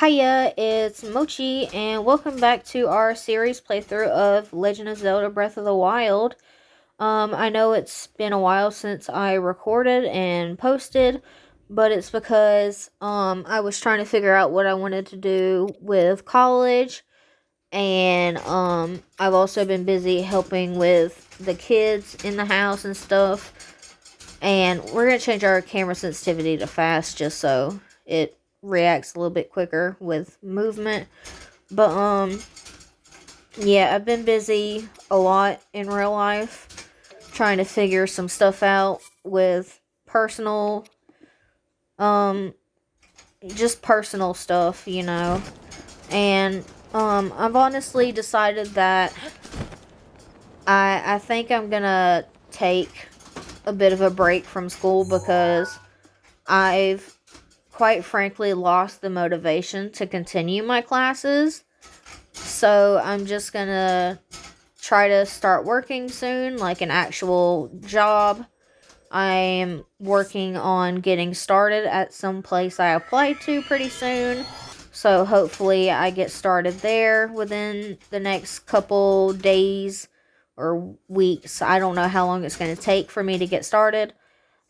Hiya, it's Mochi, and welcome back to our series playthrough of Legend of Zelda Breath of the Wild. I know it's been a while since I recorded and posted, but it's because, I was trying to figure out what I wanted to do with college, and, I've also been busy helping with the kids in the house and stuff, and we're gonna change our camera sensitivity to fast just so it reacts a little bit quicker with movement. But yeah, I've been busy a lot in real life trying to figure some stuff out with personal um just personal stuff, And I've honestly decided that I think I'm going to take a bit of a break from school because I've quite frankly lost the motivation to continue my classes. So I'm just gonna try to start working soon, like an actual job. I am working on getting started at some place I apply to pretty soon. So hopefully I get started there within the next couple days or weeks. I don't know how long it's going to take for me to get started.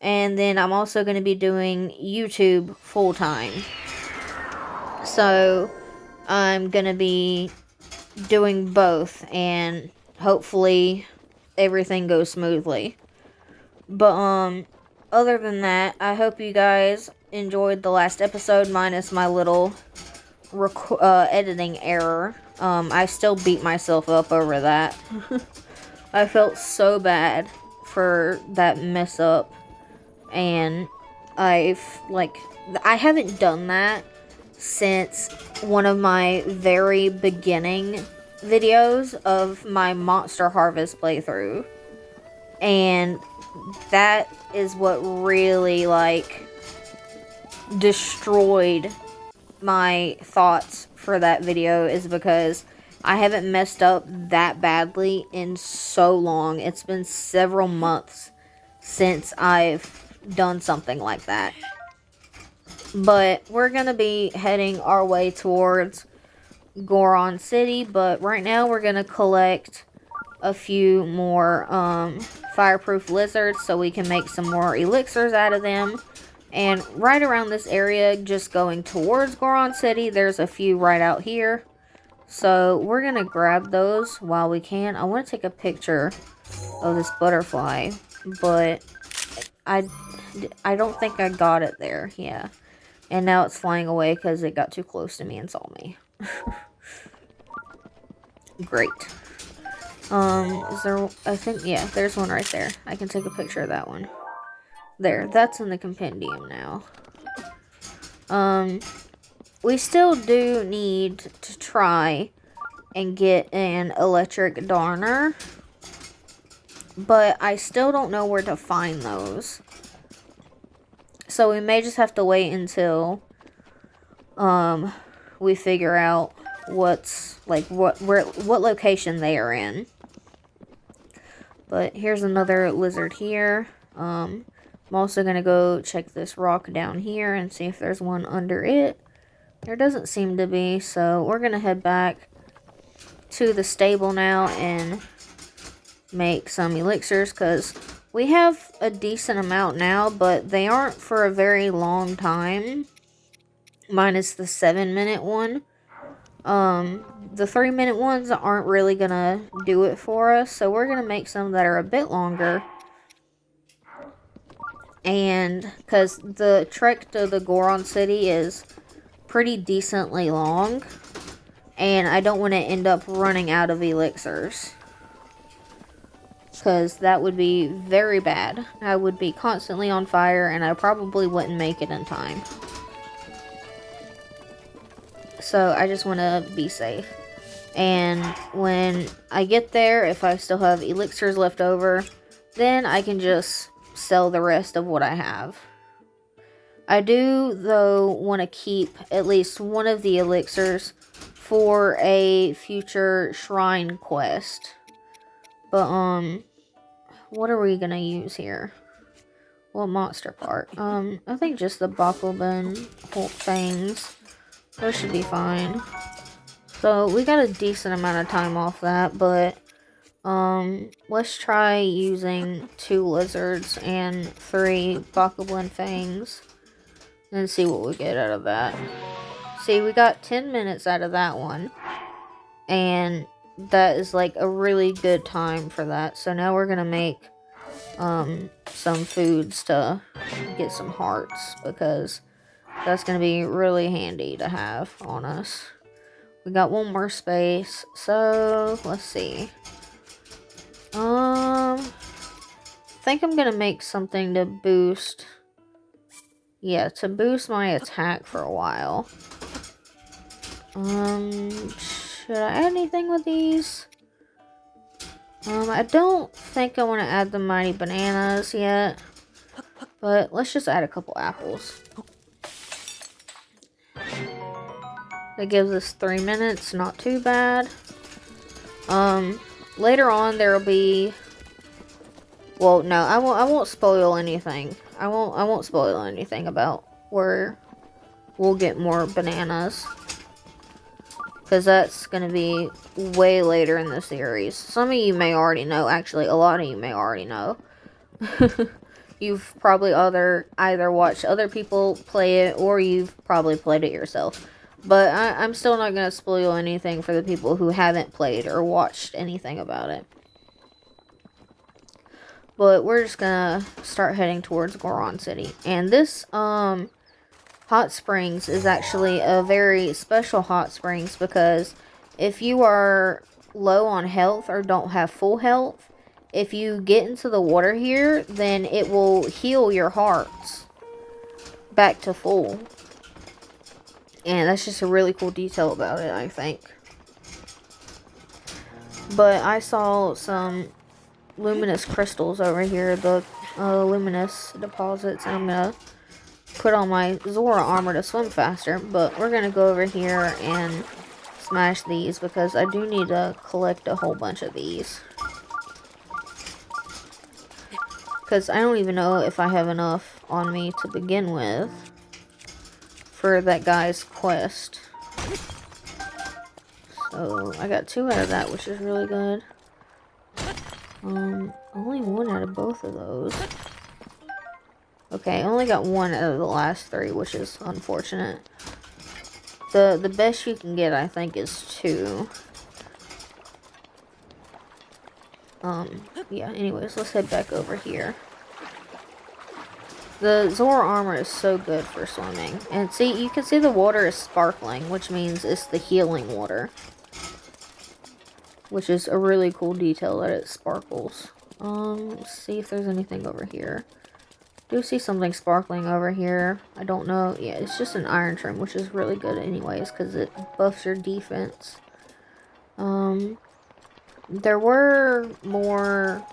And then I'm also going to be doing YouTube full time. So I'm going to be doing both, and hopefully everything goes smoothly. But other than that, I hope you guys enjoyed the last episode minus my little editing error. I still beat myself up over that. I felt so bad for that mess up, and I haven't done that since one of my very beginning videos of my Monster Harvest playthrough. And that is what really, destroyed my thoughts for that video, is because I haven't messed up that badly in so long. It's been several months since I've done something like that. But we're going to be heading our way towards Goron City. But right now we're going to collect a few more fireproof lizards so we can make some more elixirs out of them. And right around this area, just going towards Goron City, there's a few right out here. So we're going to grab those while we can. I want to take a picture of this butterfly, but I don't think I got it there. Yeah. And now it's flying away because it got too close to me and saw me. Great. Is there... I think... Yeah, there's one right there. I can take a picture of that one. There. That's in the compendium now. We still do need to try and get an electric darner. But I still don't know where to find those. So we may just have to wait until we figure out what location they are in. But here's another lizard here. I'm also gonna go check this rock down here and see if there's one under it. There doesn't seem to be, so we're gonna head back to the stable now and make some elixirs, because we have a decent amount now, but they aren't for a very long time. Minus the 7-minute one. The 3-minute ones aren't really gonna do it for us, so we're gonna make some that are a bit longer. And because the trek to the Goron City is pretty decently long, and I don't want to end up running out of elixirs, because that would be very bad. I would be constantly on fire, and I probably wouldn't make it in time. So I just want to be safe. And when I get there, if I still have elixirs left over, then I can just sell the rest of what I have. I do, though, want to keep at least one of the elixirs for a future shrine quest. But, what are we gonna use here? What monster part? I think just the Bakugan things Those should be fine. So we got a decent amount of time off that, but let's try using 2 lizards and 3 bokoblin fangs and see what we get out of that. See, we got 10 minutes out of that one, and that is like a really good time for that. So now we're gonna make some foods to get some hearts, because that's gonna be really handy to have on us. We got 1 more space, so let's see. I think I'm gonna make something to boost. Yeah, to boost my attack for a while. Should I add anything with these? I don't think I want to add the mighty bananas yet, but let's just add a couple apples. That gives us 3 minutes, not too bad. Later on there'll be. Well, no, I won't spoil anything. I won't spoil anything about where we'll get more bananas, because that's gonna be way later in the series. Some of you may already know. Actually, a lot of you may already know. You've probably either watched other people play it, or you've probably played it yourself. But I'm still not gonna spoil anything for the people who haven't played or watched anything about it. But we're just gonna start heading towards Goron City. And this hot springs is actually a very special hot springs, because if you are low on health or don't have full health, if you get into the water here, then it will heal your hearts back to full. And that's just a really cool detail about it, I think. But I saw some luminous crystals over here, the luminous deposits, and I'm gonna put on my Zora armor to swim faster. But we're gonna go over here and smash these, because I do need to collect a whole bunch of these, because I don't even know if I have enough on me to begin with for that guy's quest. So I got 2 out of that, which is really good. Only 1 out of both of those. Okay, I only got 1 out of the last 3, which is unfortunate. The best you can get, I think, is 2. Yeah, anyways, let's head back over here. The Zora armor is so good for swimming. And see, you can see the water is sparkling, which means it's the healing water. Which is a really cool detail that it sparkles. Let's see if there's anything over here. Do see something sparkling over here. I don't know. Yeah, it's just an iron trim, which is really good anyways, because it buffs your defense. There were more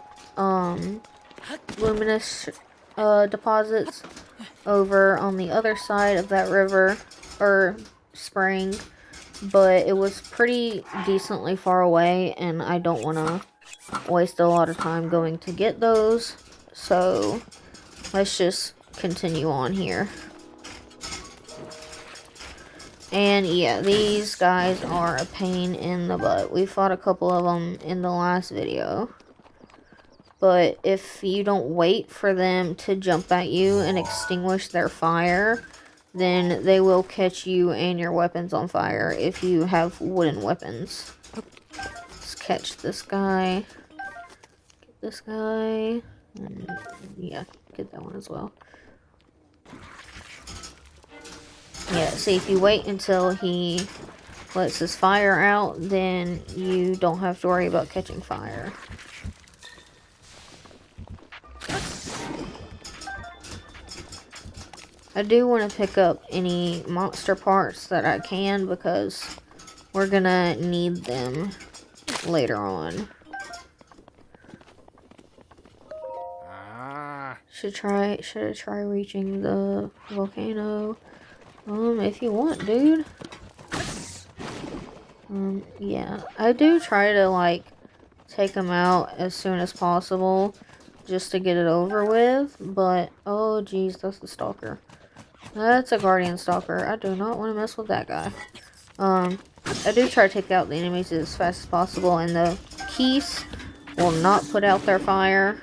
luminous deposits over on the other side of that river or spring, but it was pretty decently far away, and I don't want to waste a lot of time going to get those, so let's just continue on here. And yeah, these guys are a pain in the butt. We fought a couple of them in the last video, but if you don't wait for them to jump at you and extinguish their fire, then they will catch you and your weapons on fire if you have wooden weapons. Let's catch this guy. Get this guy. And yeah, get that one as well. Yeah, see, if you wait until he lets his fire out, then you don't have to worry about catching fire. I do want to pick up any monster parts that I can, because we're gonna need them later on. Should I try reaching the volcano? If you want, dude. Yeah, I do try to like take them out as soon as possible, just to get it over with. But oh geez, that's the stalker. That's a guardian stalker. I do not want to mess with that guy. I do try to take out the enemies as fast as possible, and the keys will not put out their fire.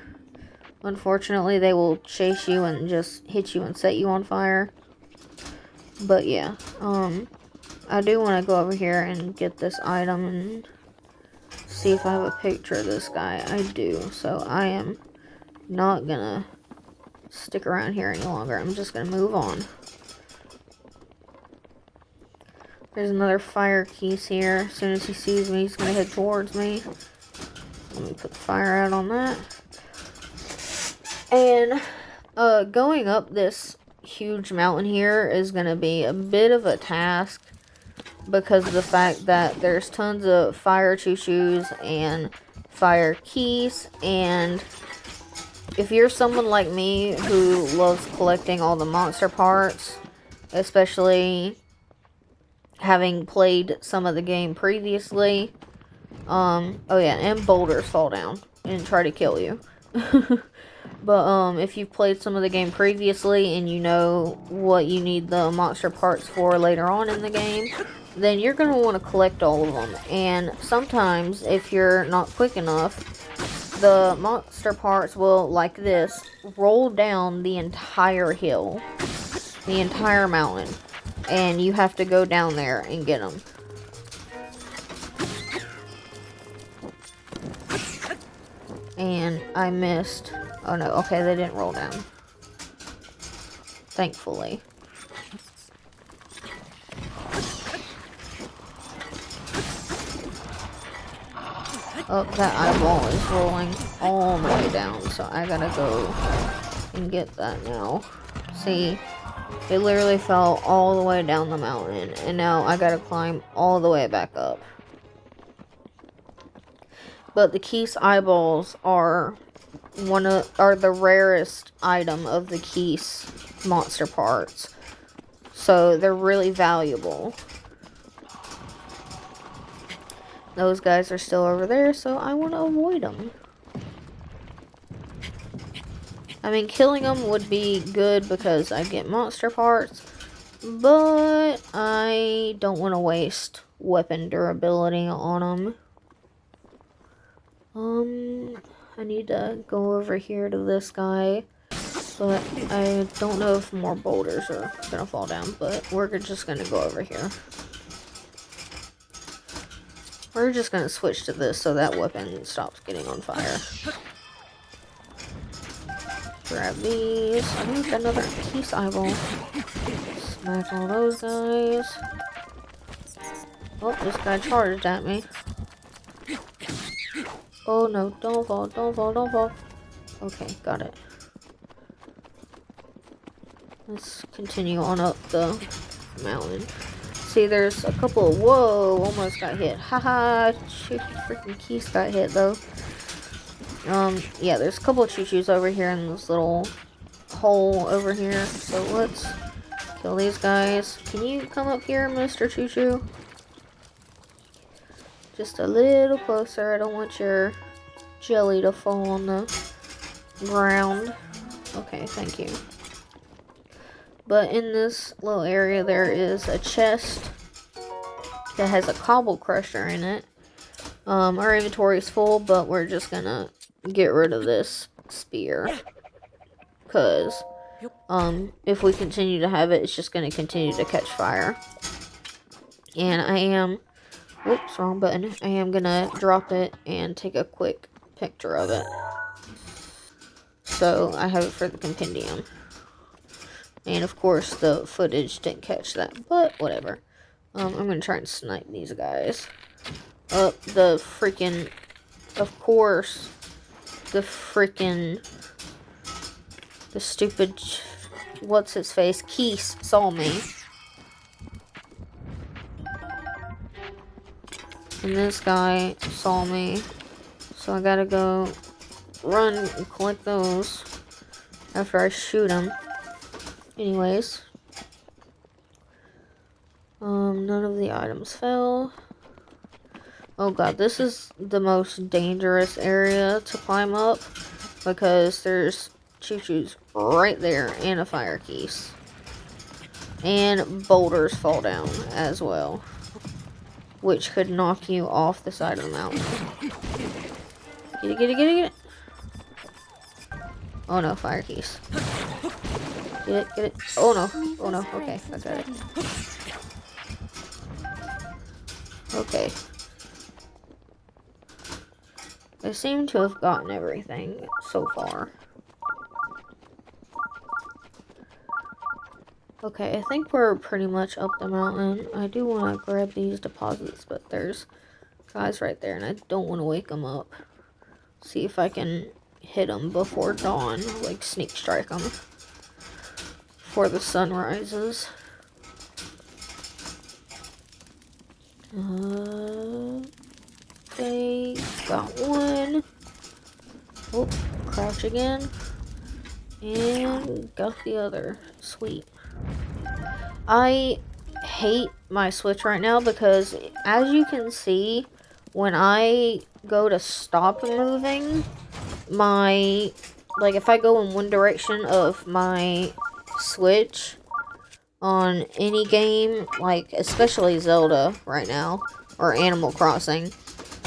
Unfortunately, they will chase you and just hit you and set you on fire. But yeah, I do want to go over here and get this item and see if I have a picture of this guy. I do, so I am not gonna stick around here any longer. I'm just gonna move on. There's another fire keys here. As soon as he sees me, he's gonna head towards me. Let me put the fire out on that. And going up this huge mountain here is gonna be a bit of a task because of the fact that there's tons of fire choo-choos and fire keys, and if you're someone like me who loves collecting all the monster parts, especially having played some of the game previously, oh yeah, and boulders fall down and try to kill you. But if you've played some of the game previously and you know what you need the monster parts for later on in the game, then you're going to want to collect all of them. And sometimes, if you're not quick enough, the monster parts will, like this, roll down the entire hill, the entire mountain, and you have to go down there and get them. And I missed. Oh no, okay, they didn't roll down. Thankfully. Oh, that eyeball is rolling all the way down, so I gotta go and get that now. See, it literally fell all the way down the mountain, and now I gotta climb all the way back up. But the Keese eyeballs are the rarest item of the Keese monster parts, so they're really valuable. Those guys are still over there, so I want to avoid them. I mean, killing them would be good because I get monster parts, but I don't want to waste weapon durability on them. I need to go over here to this guy, but I don't know if more boulders are gonna fall down, but we're just gonna go over here. We're just gonna switch to this so that weapon stops getting on fire. Grab these. I need another piece eyeball. Smack all those guys. Oh, this guy charged at me. Oh no, don't fall, don't fall, don't fall. Okay, got it. Let's continue on up the mountain. See, there's a couple of, whoa, almost got hit. Haha, freaking Keese got hit though. Yeah, there's a couple of choo-choos over here in this little hole over here. So let's kill these guys. Can you come up here, Mr. Choo-choo? Just a little closer. I don't want your jelly to fall on the ground. Okay, thank you. But in this little area, there is a chest that has a cobble crusher in it. Our inventory is full, but we're just gonna get rid of this spear. Because, if we continue to have it, it's just gonna continue to catch fire. And I am... Whoops, wrong button. I am gonna drop it and take a quick picture of it. So, I have it for the compendium. And of course, the footage didn't catch that, but whatever. I'm gonna try and snipe these guys. The freaking... Of course, the freaking... The stupid... What's his face? Keese saw me. And this guy saw me. So I gotta go run and collect those after I shoot him. Anyways. None of the items fell. Oh god, this is the most dangerous area to climb up because there's choo-choos right there and a fire keys. And boulders fall down as well, which could knock you off the side of the mountain. Get it, get it, get it, get it. Oh no, fire keys. Get it, get it. Oh no, oh no, okay, I got it. Okay. I seem to have gotten everything so far. Okay, I think we're pretty much up the mountain. I do want to grab these deposits, but there's guys right there, and I don't want to wake them up. See if I can hit them before dawn, like sneak strike them before the sun rises. Okay, got one. Oh, crouch again. And got the other. Sweet. I hate my Switch right now because, as you can see, when I go to stop moving, like, if I go in one direction of my Switch on any game, like, especially Zelda right now, or Animal Crossing,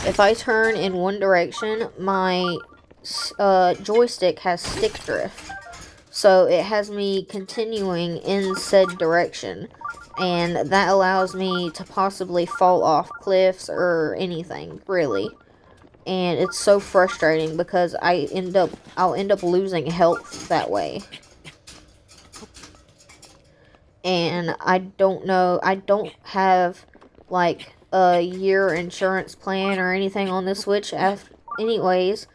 if I turn in one direction, my joystick has stick drift. So it has me continuing in said direction, and that allows me to possibly fall off cliffs or anything, really. And it's so frustrating because I'll end up losing health that way. And I don't know, I don't have like a year insurance plan or anything on this Switch anyways.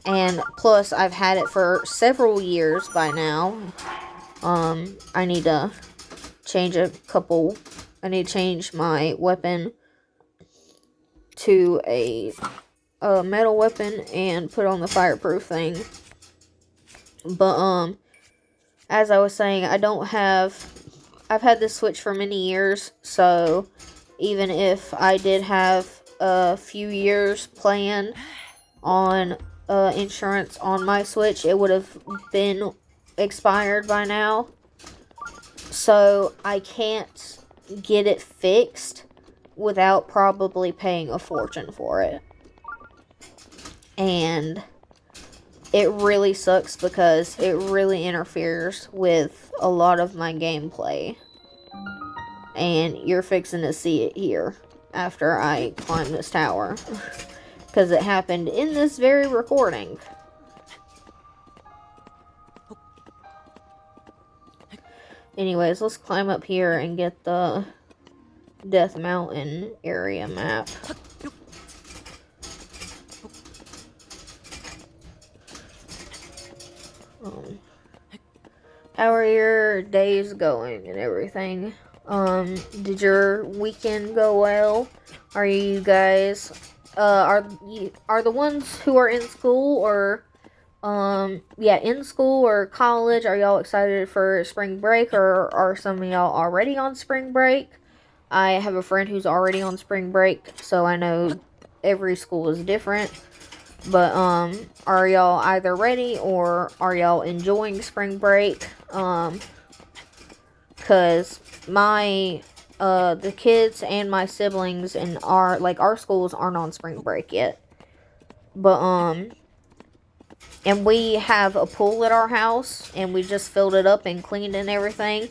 And plus, I've had it for several years by now. I need to change I need to change my weapon to a metal weapon and put on the fireproof thing. But, as I was saying, I've had this Switch for many years, so even if I did have a few years planned on insurance on my Switch, it would have been expired by now. So I can't get it fixed without probably paying a fortune for it. And it really sucks because it really interferes with a lot of my gameplay. And you're fixing to see it here after I climb this tower. Because it happened in this very recording. Anyways, let's climb up here and get the Death Mountain area map. How are your days going and everything? Did your weekend go well? Are you guys... are the ones who are in school or in school or college, are y'all excited for spring break, or are some of y'all already on spring break? I have a friend who's already on spring break, so I know every school is different. But are y'all either ready or are y'all enjoying spring break? Cause the kids and my siblings and our schools aren't on spring break yet. But, and we have a pool at our house, and we just filled it up and cleaned and everything.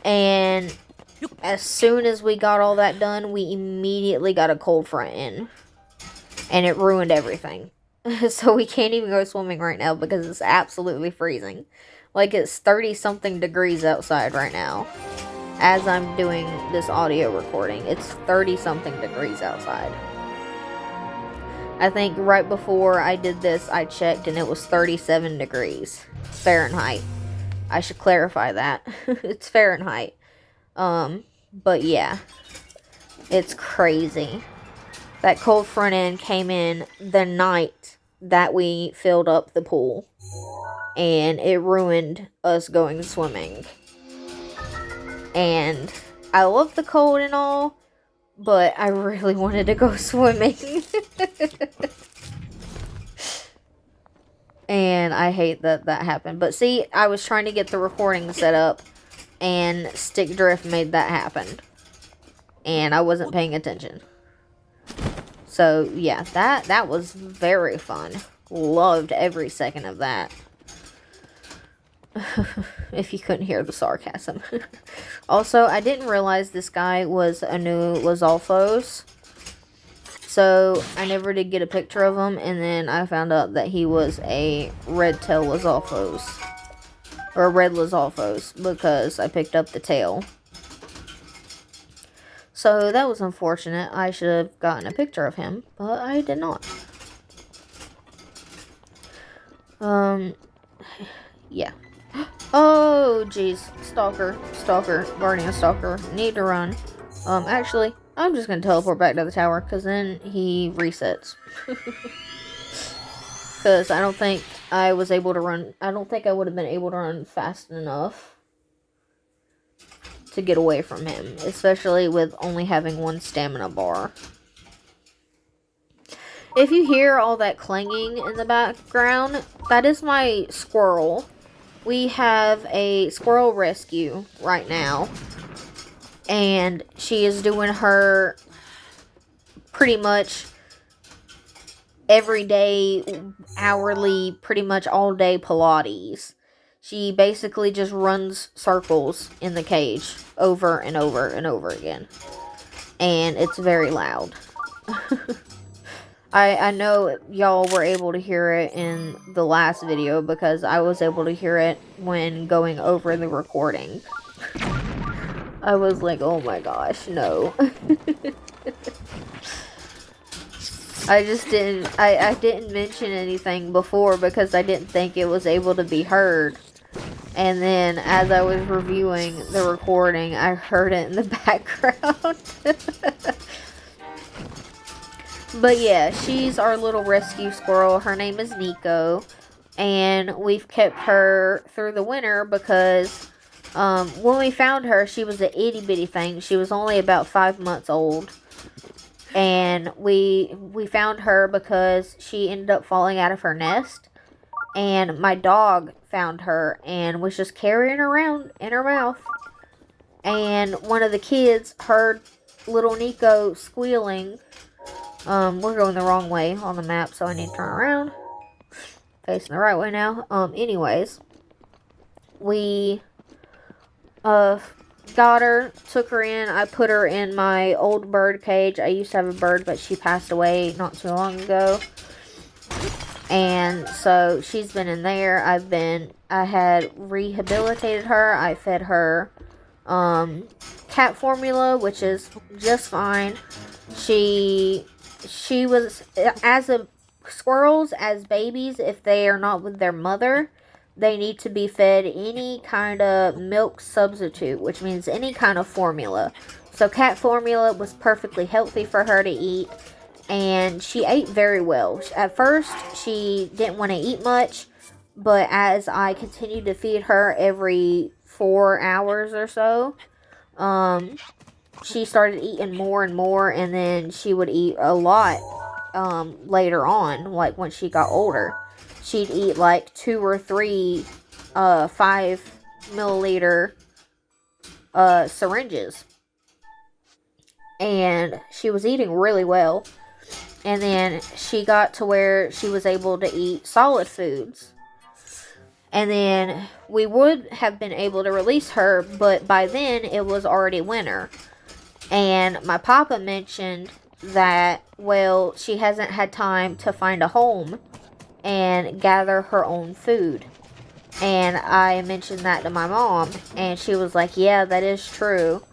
And as soon as we got all that done, we immediately got a cold front in. And it ruined everything. So we can't even go swimming right now because it's absolutely freezing. Like, it's 30-something degrees outside right now. As I'm doing this audio recording, it's 30-something degrees outside. I think right before I did this, I checked and it was 37 degrees Fahrenheit. I should clarify that. It's Fahrenheit. But yeah, it's crazy. That cold front end came in the night that we filled up the pool, and it ruined us going swimming. And I love the cold and all, but I really wanted to go swimming. And I hate that happened. But see, I was trying to get the recording set up and stick drift made that happen. And I wasn't paying attention. So, yeah, that was very fun. Loved every second of that. If you couldn't hear the sarcasm. Also, I didn't realize this guy was a new Lizalfos. So, I never did get a picture of him, and then I found out that he was a red tail Lizalfos. Or a red Lizalfos, because I picked up the tail. So, that was unfortunate. I should have gotten a picture of him, but I did not. Yeah. Oh, jeez. Stalker. Guardian Stalker. Need to run. Actually, I'm just gonna teleport back to the tower, because then he resets. Because I don't think I was able to run. I don't think I would have been able to run fast enough to get away from him. Especially with only having one stamina bar. If you hear all that clanging in the background, that is my squirrel. We have a squirrel rescue right now, and she is doing her pretty much everyday, hourly, pretty much all day Pilates. She basically just runs circles in the cage over and over and over again, and it's very loud. I know y'all were able to hear it in the last video because I was able to hear it when going over the recording. I was like, oh my gosh, no. I just didn't, I didn't mention anything before because I didn't think it was able to be heard. And then as I was reviewing the recording, I heard it in the background. But yeah, she's our little rescue squirrel. Her name is Nico. And we've kept her through the winter because when we found her, she was an itty bitty thing. She was only about 5 months old. And we found her because she ended up falling out of her nest. And my dog found her and was just carrying her around in her mouth. And one of the kids heard little Nico squealing. We're going the wrong way on the map, so I need to turn around. Facing the right way now. Anyways. We, got her, took her in. I put her in my old bird cage. I used to have a bird, but she passed away not too long ago. And so, she's been in there. I had rehabilitated her. I fed her, cat formula, which is just fine. She was, squirrels, as babies, if they are not with their mother, they need to be fed any kind of milk substitute, which means any kind of formula. So cat formula was perfectly healthy for her to eat, and she ate very well. At first, she didn't want to eat much, but as I continued to feed her every 4 hours or so, she started eating more and more, and then she would eat a lot later on, like when she got older. She'd eat like 2 or 3 5 milliliter syringes. And she was eating really well. And then she got to where she was able to eat solid foods. And then we would have been able to release her, but by then it was already winter. And my papa mentioned that, well, she hasn't had time to find a home and gather her own food. And I mentioned that to my mom, and she was like, yeah, that is true.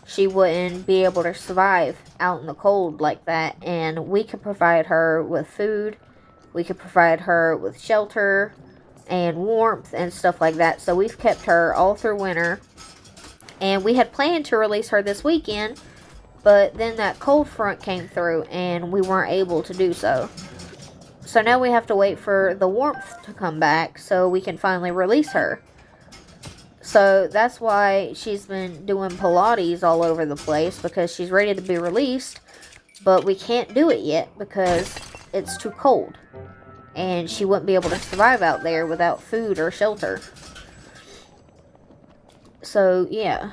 She wouldn't be able to survive out in the cold like that, and we could provide her with food, we could provide her with shelter and warmth and stuff like that. So we've kept her all through winter, and we had planned to release her this weekend, but then that cold front came through and we weren't able to do so. So now we have to wait for the warmth to come back so we can finally release her. So that's why she's been doing Pilates all over the place, because she's ready to be released, but we can't do it yet because it's too cold. And she wouldn't be able to survive out there without food or shelter. So, yeah.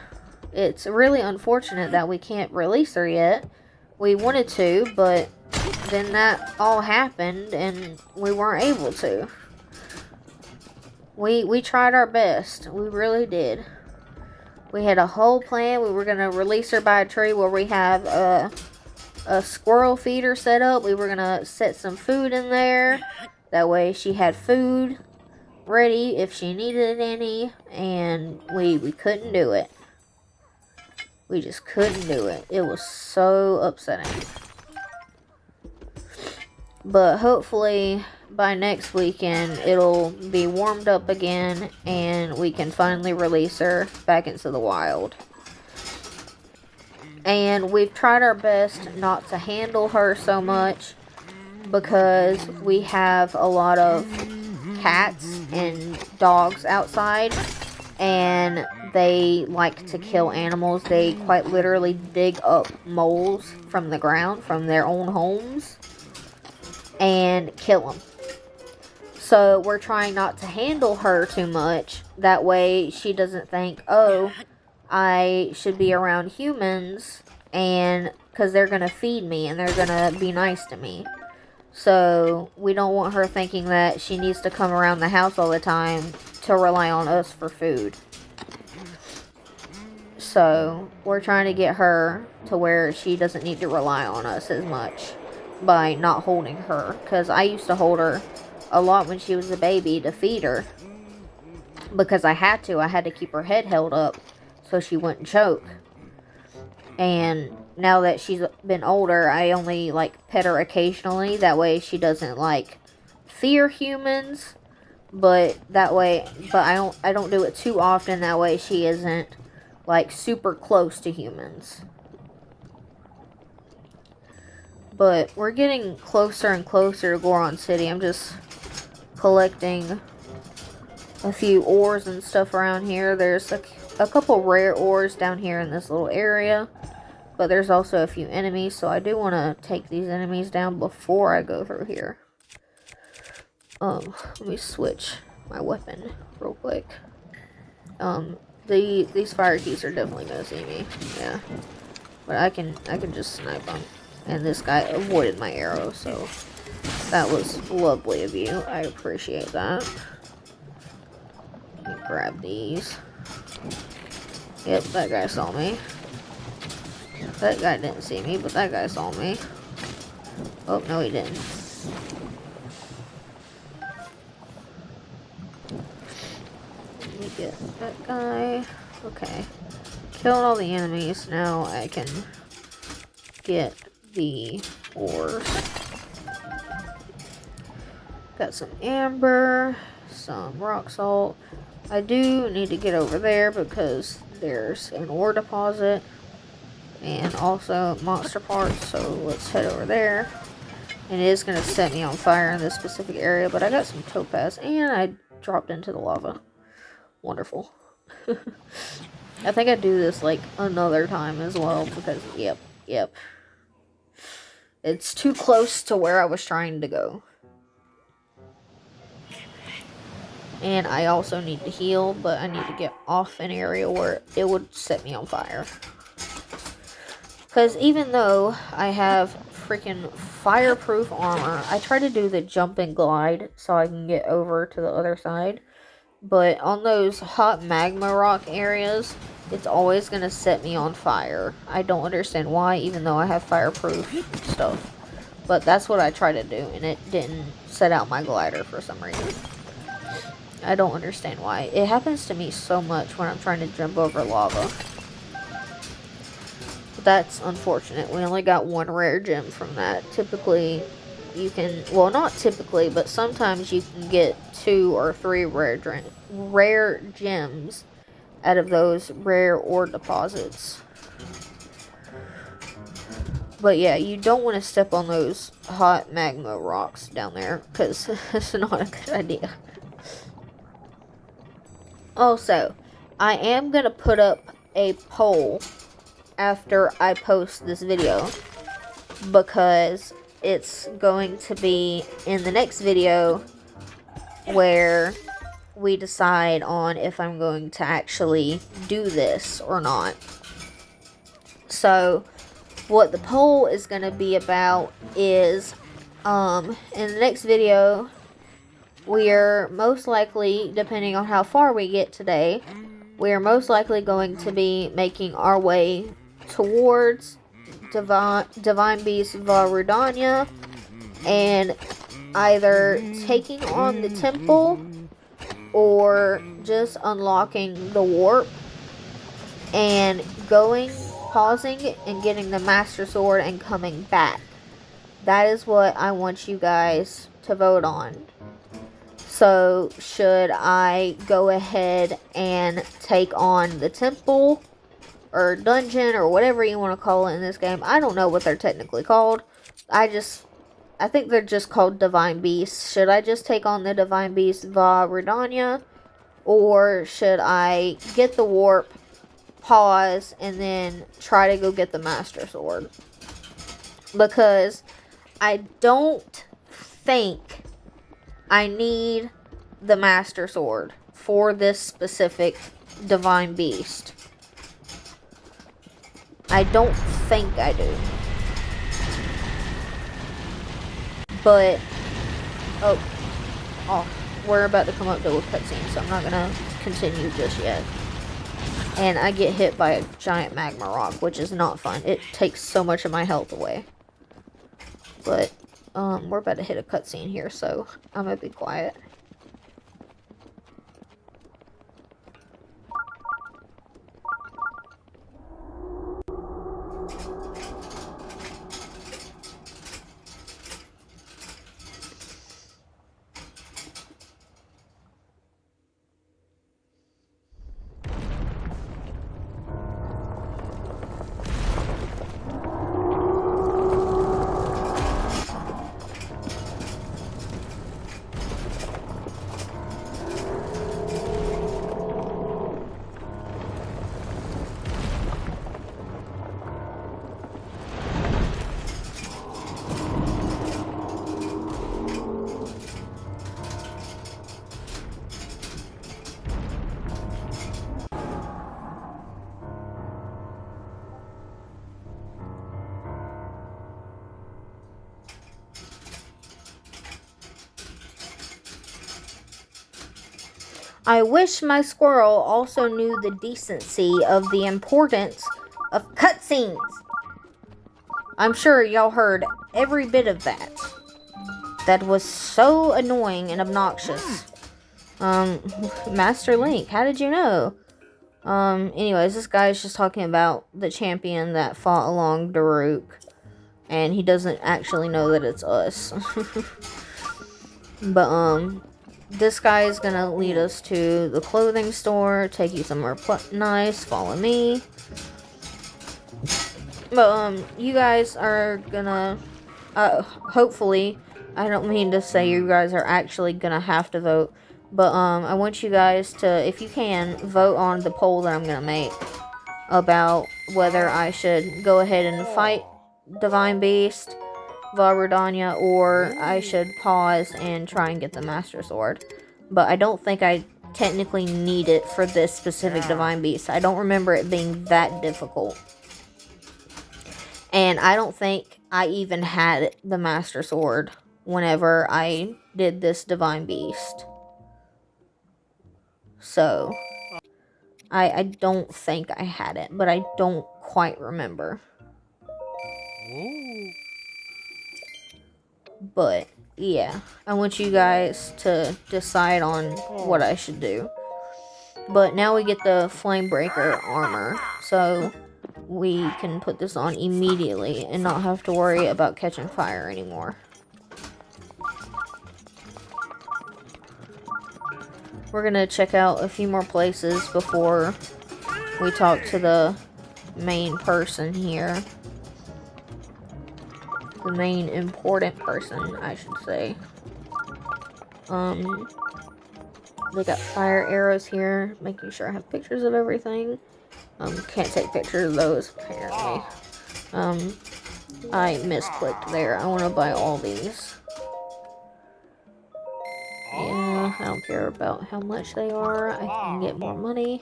It's really unfortunate that we can't release her yet. We wanted to, but then that all happened and we weren't able to. We tried our best. We really did. We had a whole plan. We were going to release her by a tree where we have a squirrel feeder set up. We were going to set some food in there. That way she had food ready if she needed any. And we couldn't do it. We just couldn't do it. It was so upsetting. But hopefully by next weekend it'll be warmed up again and we can finally release her back into the wild. And we've tried our best not to handle her so much because we have a lot of cats and dogs outside and they like to kill animals. They quite literally dig up moles from the ground from their own homes and kill them. So we're trying not to handle her too much. That way she doesn't think, oh, I should be around humans, and because they're going to feed me and they're going to be nice to me. So we don't want her thinking that she needs to come around the house all the time to rely on us for food. So we're trying to get her to where she doesn't need to rely on us as much by not holding her. Because I used to hold her a lot when she was a baby to feed her. Because I had to keep her head held up so she wouldn't choke. And now that she's been older, I only pet her occasionally. That way she doesn't fear humans. But I don't do it too often. That way she isn't super close to humans. But we're getting closer and closer to Goron City. I'm just collecting a few ores and stuff around here. There's a couple rare ores down here in this little area. But there's also a few enemies. So I do want to take these enemies down before I go through here. Let me switch my weapon real quick. These fire keys are definitely gonna see me. Yeah. But I can just snipe them. And this guy avoided my arrow, so that was lovely of you. I appreciate that. Let me grab these. Yep, that guy saw me. That guy didn't see me, but that guy saw me. Oh, no he didn't. Let me get that guy. Okay. Killed all the enemies. Now I can get the ores. Got some amber, some rock salt. I do need to get over there because there's an ore deposit and also monster parts, so let's head over there. And it is going to set me on fire in this specific area, but I got some topaz and I dropped into the lava. Wonderful. I think I do this another time as well because yep. It's too close to where I was trying to go. And I also need to heal, but I need to get off an area where it would set me on fire. Because even though I have freaking fireproof armor, I try to do the jump and glide so I can get over to the other side. But on those hot magma rock areas, it's always going to set me on fire. I don't understand why, even though I have fireproof stuff. But that's what I try to do, and it didn't set out my glider for some reason. I don't understand why. It happens to me so much when I'm trying to jump over lava. But that's unfortunate. We only got one rare gem from that. Typically, you can... Well, not typically, but sometimes you can get 2 or 3 rare gems out of those rare ore deposits. But yeah, you don't want to step on those hot magma rocks down there, because it's not a good idea. Also, I am going to put up a poll after I post this video, because it's going to be in the next video where we decide on if I'm going to actually do this or not. So, what the poll is going to be about is, in the next video, we are most likely, depending on how far we get today, we are most likely going to be making our way towards Divine Beast Varudanya and either taking on the temple or just unlocking the warp and going, pausing, and getting the Master Sword and coming back. That is what I want you guys to vote on. So, should I go ahead and take on the temple or dungeon or whatever you want to call it in this game? I don't know what they're technically called. I think they're just called Divine Beasts. Should I just take on the Divine Beast Va Redania? Or should I get the warp, pause, and then try to go get the Master Sword? Because I don't think I need the Master Sword for this specific Divine Beast. I don't think I do. But, oh, we're about to come up to a cutscene, so I'm not gonna continue just yet. And I get hit by a giant magma rock, which is not fun. It takes so much of my health away. But, we're about to hit a cutscene here, so I'm gonna be quiet. I wish my squirrel also knew the decency of the importance of cutscenes. I'm sure y'all heard every bit of that. That was so annoying and obnoxious. Master Link, how did you know? Anyways, this guy's just talking about the champion that fought along Daruk. And he doesn't actually know that it's us. But, this guy is gonna lead us to the clothing store, take you somewhere nice, follow me. But, you guys are gonna, hopefully, I don't mean to say you guys are actually gonna have to vote, but, I want you guys to, if you can, vote on the poll that I'm gonna make about whether I should go ahead and fight Divine Beast, Varudanya, or I should pause and try and get the Master Sword. But I don't think I technically need it for this specific Divine Beast. I don't remember it being that difficult. And I don't think I even had the Master Sword whenever I did this Divine Beast. So, I don't think I had it, but I don't quite remember. But, yeah, I want you guys to decide on what I should do. But now we get the Flamebreaker armor, so we can put this on immediately and not have to worry about catching fire anymore. We're gonna check out a few more places before we talk to the main person here. The main important person, I should say. They got fire arrows here, making sure I have pictures of everything. Can't take pictures of those, apparently. I misclicked there. I want to buy all these. Yeah, I don't care about how much they are. I can get more money.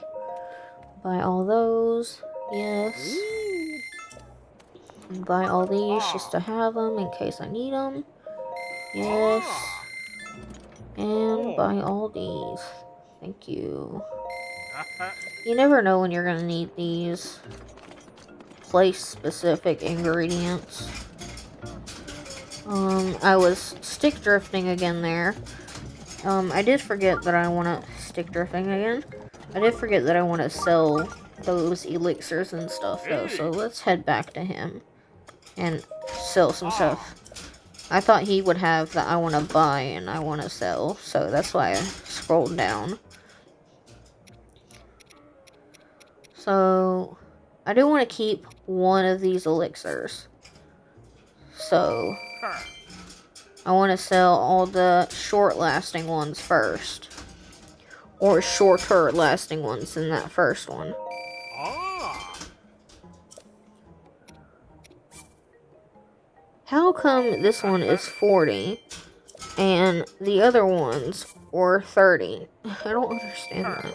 Buy all those. Yes. And buy all these just to have them in case I need them. Yes. And buy all these. Thank you. You never know when you're gonna need these place-specific ingredients. I was stick drifting again there. I did forget that I want to stick drifting again. I did forget that I want to sell those elixirs and stuff though, so let's head back to him and sell some stuff. I thought he would have that I want to buy and I want to sell, so that's why I scrolled down. So, I do want to keep one of these elixirs. So, I want to sell all the short-lasting ones first. Or shorter-lasting ones than that first one. How come this one is 40 and the other ones are 30? I don't understand that.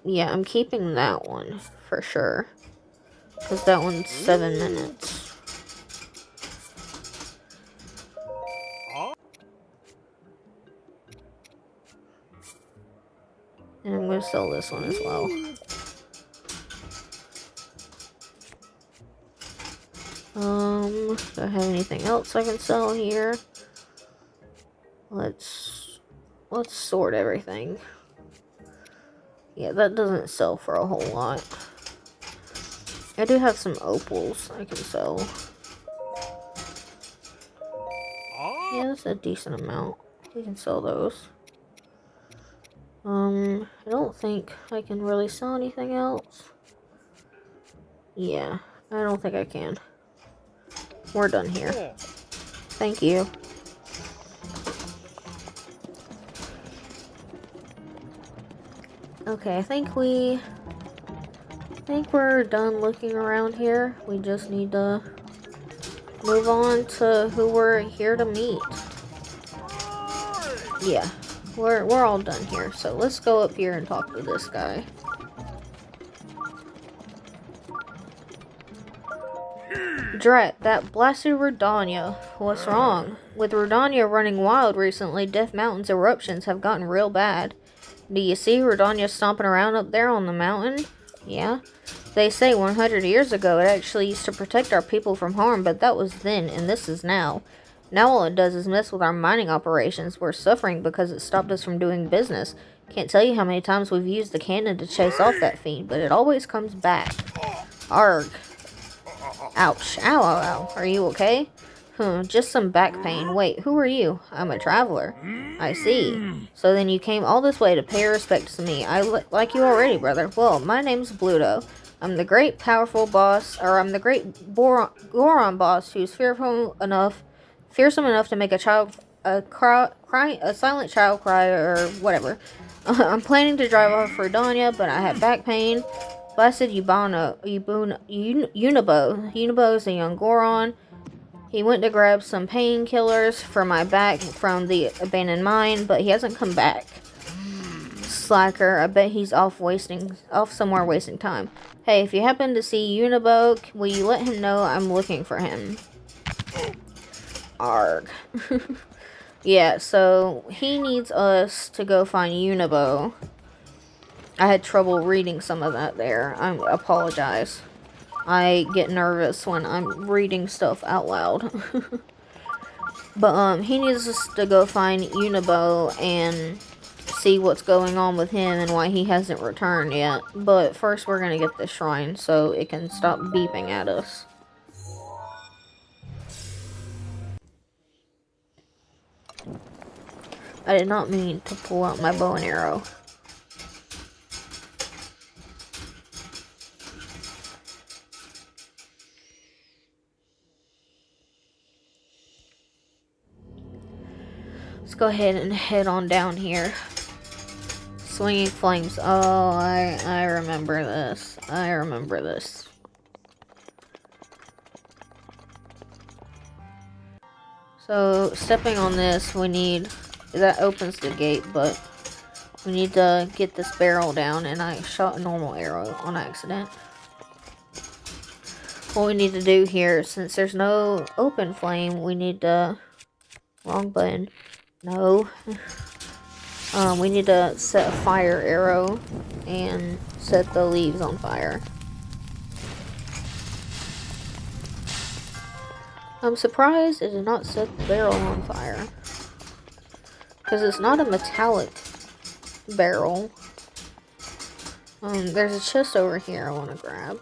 Yeah, I'm keeping that one for sure. Because that one's 7 minutes. And I'm going to sell this one as well. Do I have anything else I can sell here? Let's sort everything. Yeah, that doesn't sell for a whole lot. I do have some opals I can sell. Yeah, that's a decent amount. We can sell those. I don't think I can really sell anything else. Yeah, I don't think I can. We're done here. Thank you. Okay, I think we're done looking around here. We just need to move on to who we're here to meet. Yeah, we're all done here. So let's go up here and talk to this guy. Drat, that blasted Rodania. What's wrong? With Rodania running wild recently, Death Mountain's eruptions have gotten real bad. Do you see Rodania stomping around up there on the mountain? Yeah. They say 100 years ago it actually used to protect our people from harm, but that was then, and this is now. Now all it does is mess with our mining operations. We're suffering because it stopped us from doing business. Can't tell you how many times we've used the cannon to chase off that fiend, but it always comes back. Arg. Ouch. Ow, ow, ow. Are you okay? Just some back pain. Wait, who are you? I'm a traveler. I see. So then you came all this way to pay respects to me. I like you already, brother. Well, my name's Bluto. I'm the great powerful boss, or I'm the great Goron boss who's fearsome enough to make a silent child cry, or whatever. I'm planning to drive off for Danya, but I have back pain. Blasted Unibo. Unibo is a young Goron. He went to grab some painkillers for my back from the abandoned mine, but he hasn't come back. Slacker, I bet he's off somewhere wasting time. Hey, if you happen to see Unibo, will you let him know I'm looking for him? Arg. Yeah, so he needs us to go find Unibo. I had trouble reading some of that there. I apologize. I get nervous when I'm reading stuff out loud. But, he needs us to go find Unibo and see what's going on with him and why he hasn't returned yet. But first we're gonna get this shrine so it can stop beeping at us. I did not mean to pull out my bow and arrow. Let's go ahead and head on down here. Swinging Flames. Oh, I remember this. I remember this. So, stepping on this, we need... That opens the gate, but we need to get this barrel down, and I shot a normal arrow on accident. What we need to do here, since there's no open flame, we need to... Wrong button. No. We need to set a fire arrow and set the leaves on fire. I'm surprised it did not set the barrel on fire. Because it's not a metallic barrel. There's a chest over here I want to grab.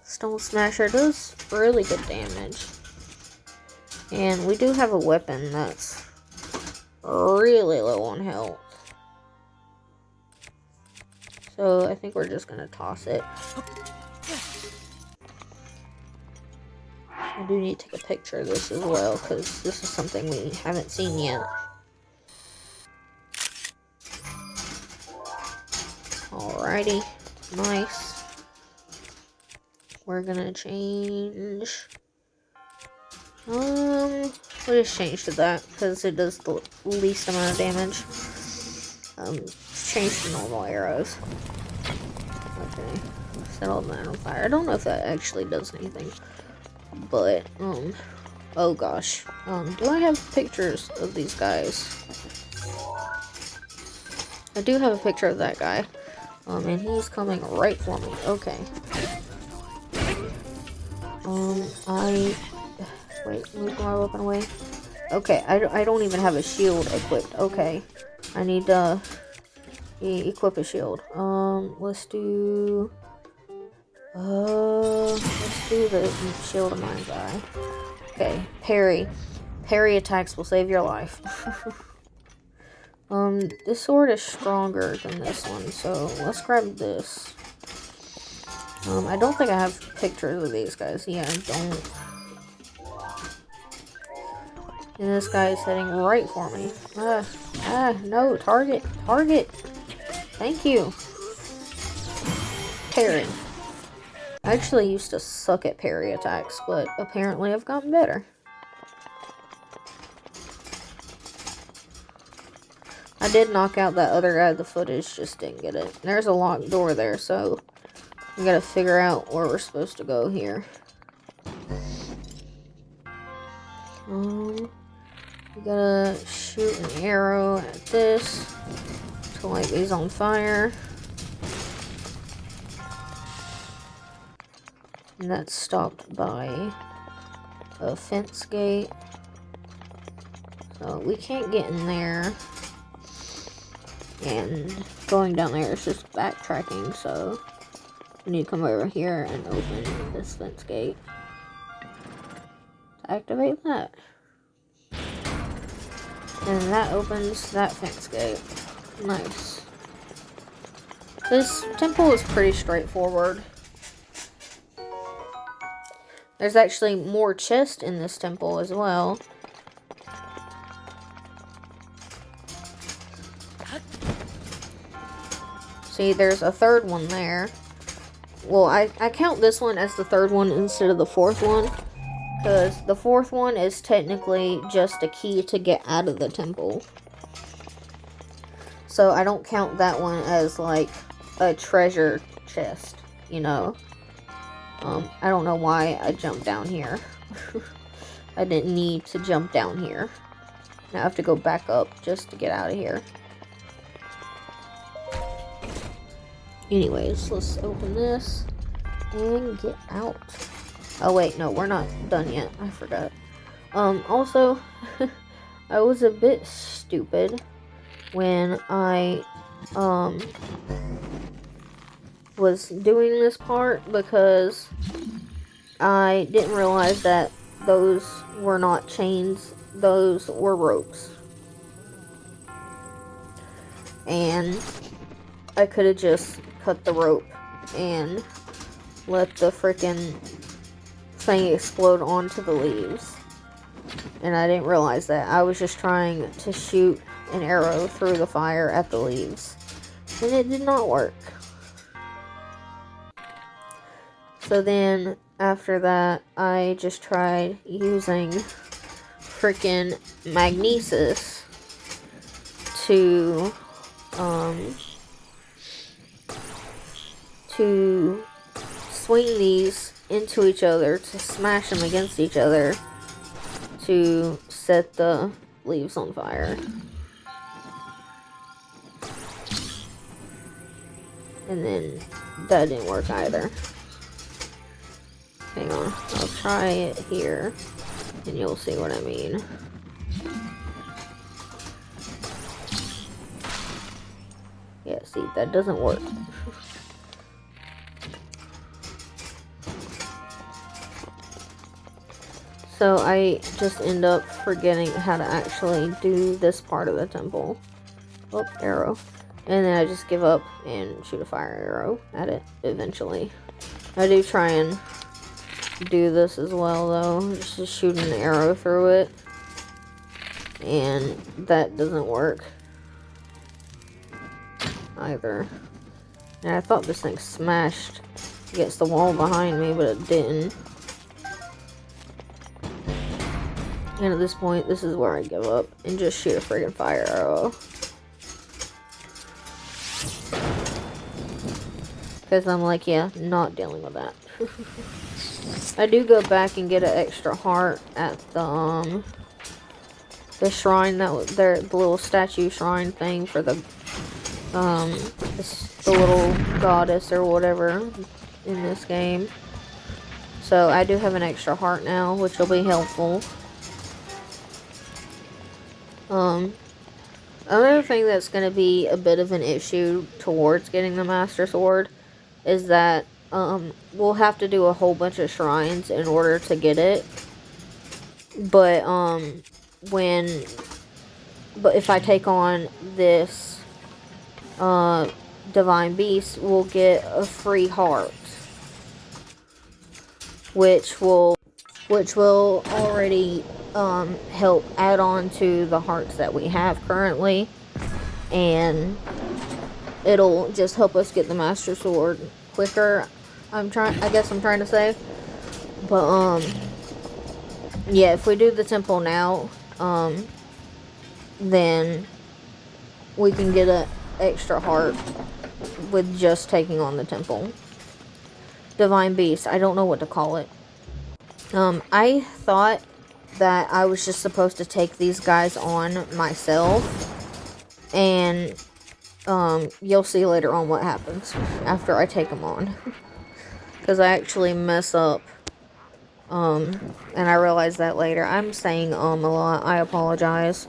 Stone Smasher does really good damage. And we do have a weapon that's really low on health. So I think we're just going to toss it. I do need to take a picture of this as well, because this is something we haven't seen yet. Alrighty, nice. We're gonna change... we'll just change to that, because it does the least amount of damage. Change to normal arrows. Okay, set all that on fire. I don't know if that actually does anything. But, oh gosh. Do I have pictures of these guys? I do have a picture of that guy. And he's coming right for me. Okay. Wait, move my weapon away. Okay, I don't even have a shield equipped. Okay. I need to equip a shield. Let's do the shield of mine guy. Okay, parry. Parry attacks will save your life. This sword is stronger than this one, so let's grab this. I don't think I have pictures of these guys. Yeah, I don't. And this guy is heading right for me. No, target. Thank you. Parry. I actually used to suck at parry attacks, but apparently I've gotten better. I did knock out that other guy, the footage just didn't get it. There's a locked door there, so we gotta figure out where we're supposed to go here. We gotta shoot an arrow at this to light these on fire. And that's stopped by a fence gate. So we can't get in there. And going down there is just backtracking, so we need to come over here and open this fence gate to activate that. And that opens that fence gate. Nice. This temple is pretty straightforward. There's actually more chests in this temple as well. See, there's a third one there. Well, I count this one as the third one instead of the fourth one, because the fourth one is technically just a key to get out of the temple. So I don't count that one as like a treasure chest, you know. I don't know why I jumped down here. I didn't need to jump down here. Now I have to go back up just to get out of here. Anyways, let's open this and get out. Oh wait, no, we're not done yet. I forgot. Also, I was a bit stupid when I, was doing this part, because I didn't realize that those were not chains, those were ropes. And I could have just cut the rope and let the frickin' thing explode onto the leaves. And I didn't realize that. I was just trying to shoot an arrow through the fire at the leaves. And it did not work. So then after that, I just tried using freaking magnesis to swing these into each other, to smash them against each other, to set the leaves on fire. And then that didn't work either. Hang on, I'll try it here and you'll see what I mean. Yeah, see, that doesn't work. So I just end up forgetting how to actually do this part of the temple. Oh, arrow. And then I just give up and shoot a fire arrow at it eventually. I do try and do this as well though, just shoot an arrow through it. And that doesn't work either. And I thought this thing smashed against the wall behind me, but it didn't. And at this point, this is where I give up and just shoot a friggin' fire arrow. Because I'm like, yeah, not dealing with that. I do go back and get an extra heart at the shrine that was there, the little statue shrine thing for the little goddess or whatever in this game. So I do have an extra heart now, which will be helpful. Another thing that's going to be a bit of an issue towards getting the Master Sword is that we'll have to do a whole bunch of shrines in order to get it. But if I take on this Divine Beast, we'll get a free heart, which will already help add on to the hearts that we have currently, and it'll just help us get the Master Sword quicker. I guess I'm trying to say. But yeah, if we do the temple now, then we can get an extra heart with just taking on the temple. Divine Beast, I don't know what to call it. I thought that I was just supposed to take these guys on myself, and you'll see later on what happens after I take them on. Because I actually mess up, and I realized that later. I'm saying a lot, I apologize.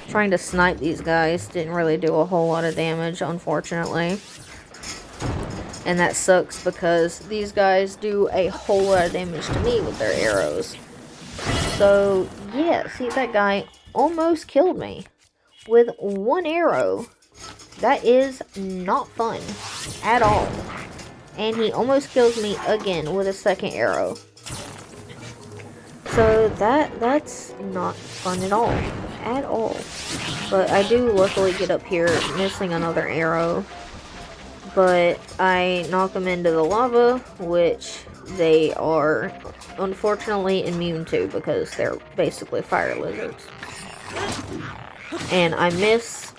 Trying to snipe these guys didn't really do a whole lot of damage, unfortunately. And that sucks because these guys do a whole lot of damage to me with their arrows. So, yeah, see, that guy almost killed me with one arrow. That is not fun at all. And he almost kills me again with a second arrow. So that's not fun at all. At all. But I do luckily get up here missing another arrow. But I knock them into the lava, which they are unfortunately immune to because they're basically fire lizards. And I miss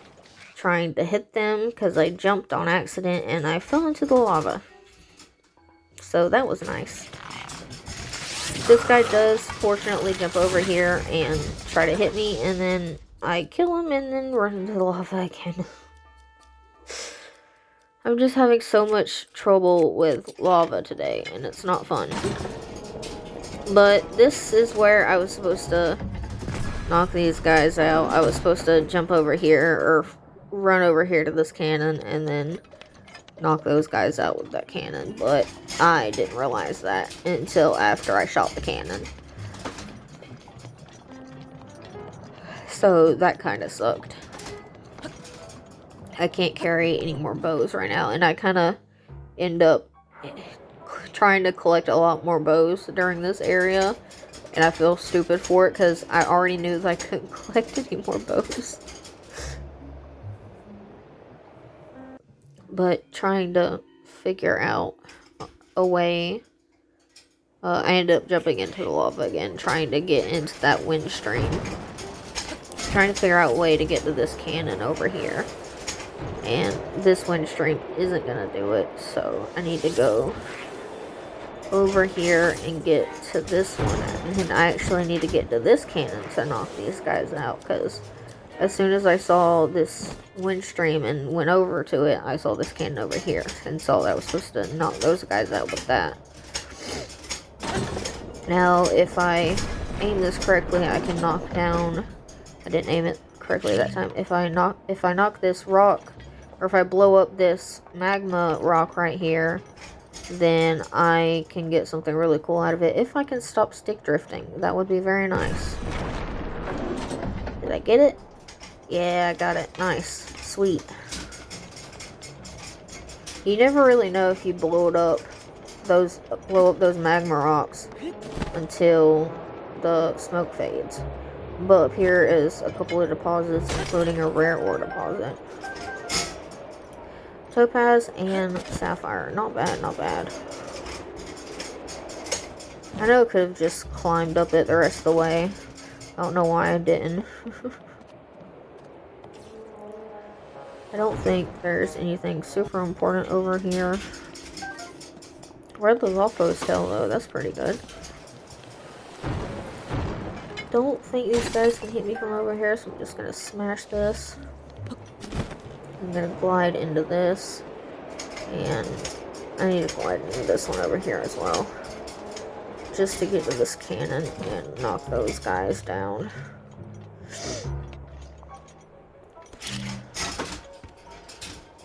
trying to hit them because I jumped on accident and I fell into the lava. So that was nice. This guy does fortunately jump over here and try to hit me, and then I kill him and then run into the lava again. I'm just having so much trouble with lava today, and it's not fun. But this is where I was supposed to knock these guys out. I was supposed to jump over here, or run over here to this cannon, and then knock those guys out with that cannon. But I didn't realize that until after I shot the cannon. So that kind of sucked. I can't carry any more bows right now, and I kind of end up trying to collect a lot more bows during this area, and I feel stupid for it because I already knew that I couldn't collect any more bows. But trying to figure out away. I ended up jumping into the lava again, trying to get into that wind stream. Trying to figure out a way to get to this cannon over here. And this wind stream isn't gonna do it, so I need to go over here and get to this one. And then I actually need to get to this cannon to knock these guys out, because as soon as I saw this wind stream and went over to it, I saw this cannon over here, and so I was supposed to knock those guys out with that. Now, if I aim this correctly, I can knock down. I didn't aim it correctly that time. If I knock this rock, or if I blow up this magma rock right here, then I can get something really cool out of it. If I can stop stick drifting, that would be very nice. Did I get it? Yeah, I got it. Nice. Sweet. You never really know if you blow up those magma rocks until the smoke fades. But up here is a couple of deposits, including a rare ore deposit. Topaz and sapphire. Not bad, not bad. I know I could have just climbed up it the rest of the way. I don't know why I didn't. I don't think there's anything super important over here. Red Lizalfo's tail, though. That's pretty good. Don't think these guys can hit me from over here, so I'm just gonna smash this. I'm gonna glide into this. And I need to glide into this one over here as well. Just to get to this cannon and knock those guys down.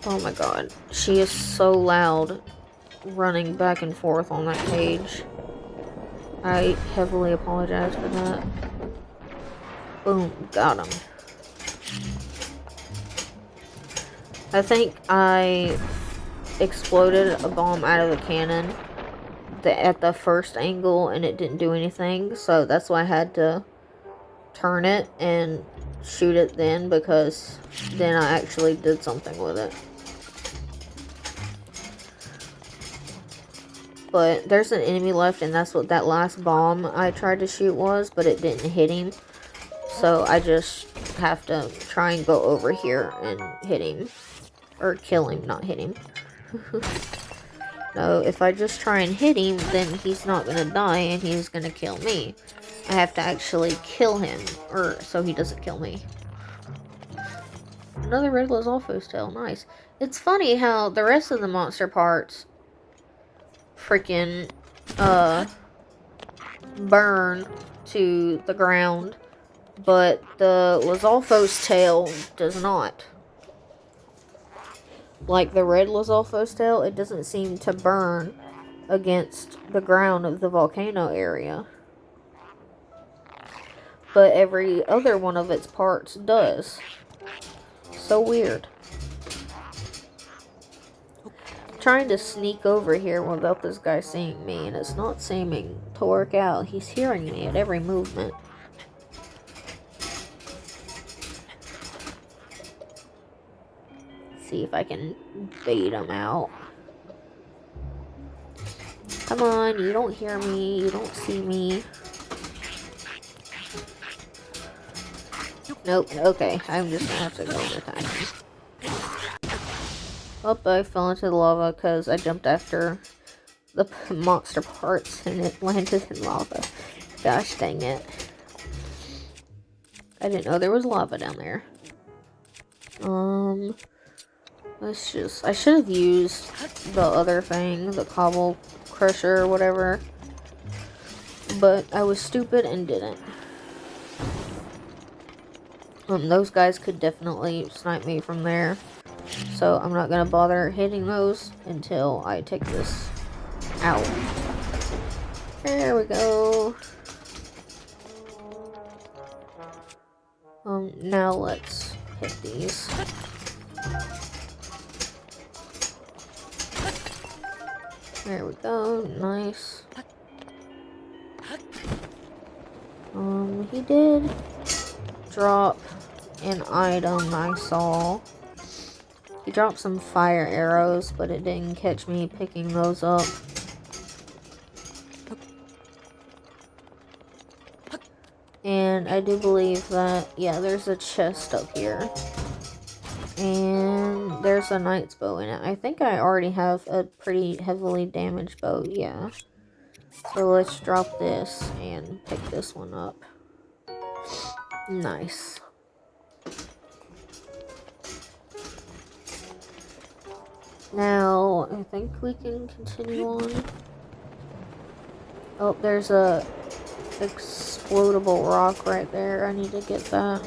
Oh my god. She is so loud running back and forth on that cage. I heavily apologize for that. Boom. Got him. I think I exploded a bomb out of the cannon at the first angle and it didn't do anything, so that's why I had to turn it and shoot it then, because then I actually did something with it. But there's an enemy left, and that's what that last bomb I tried to shoot was, but it didn't hit him. So I just have to try and go over here and hit him. Or kill him, not hit him. No, if I just try and hit him, then he's not gonna die and he's gonna kill me. I have to actually kill him, or so he doesn't kill me. Another Red Lizalfo's tail, nice. It's funny how the rest of the monster parts freaking burn to the ground, but the Lizalfo's tail does not. Like the red Lizalfo's tail, it doesn't seem to burn against the ground of the volcano area. But every other one of its parts does. So weird. I'm trying to sneak over here without this guy seeing me, and it's not seeming to work out. He's hearing me at every movement. See if I can bait him out. Come on, you don't hear me, you don't see me. Nope, okay, I'm just gonna have to go over time. Oh, I fell into the lava because I jumped after the monster parts and it landed in lava. Gosh dang it. I didn't know there was lava down there. I should have used the other thing, the cobble crusher or whatever, but I was stupid and didn't. Those guys could definitely snipe me from there, so I'm not gonna bother hitting those until I take this out. There we go. Now let's hit these. There we go, nice. He did drop an item I saw. He dropped some fire arrows, but it didn't catch me picking those up. And I do believe that, yeah, there's a chest up here. And there's a knight's bow in it. I think I already have a pretty heavily damaged bow, yeah. So let's drop this and pick this one up. Nice. Now, I think we can continue on. Oh, there's a explodable rock right there. I need to get that.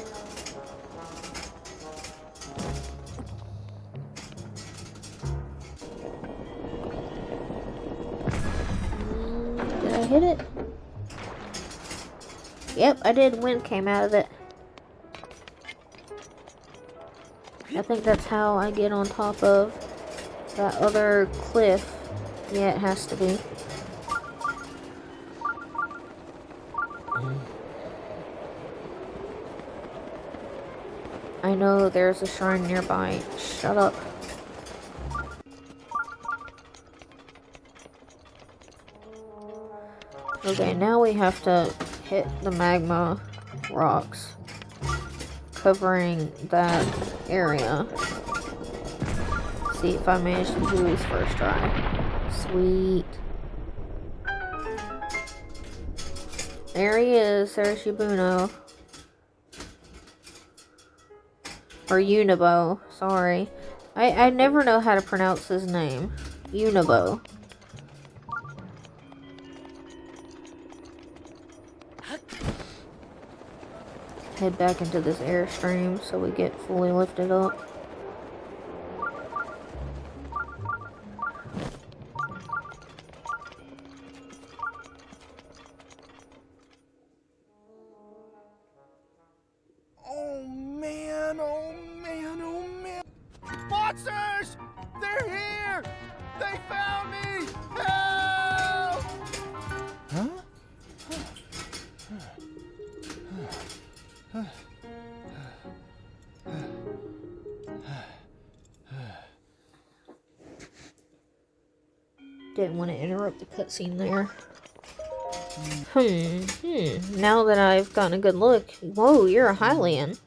Did I hit it? Yep, I did. Wind came out of it. I think that's how I get on top of that other cliff. Yeah, it has to be. I know there's a shrine nearby. Shut up. Okay, now we have to hit the magma rocks covering that area. See if I manage to do this first try. Sweet. There he is. There's Yabuno. Or Unibo. Sorry. I never know how to pronounce his name. Unibo. Head back into this airstream so we get fully lifted up. Oh man, oh man, oh man. Monsters! They're here! They found me! Help! Huh? Didn't want to interrupt the cutscene there. Now that I've gotten a good look. Whoa, you're a Hylian.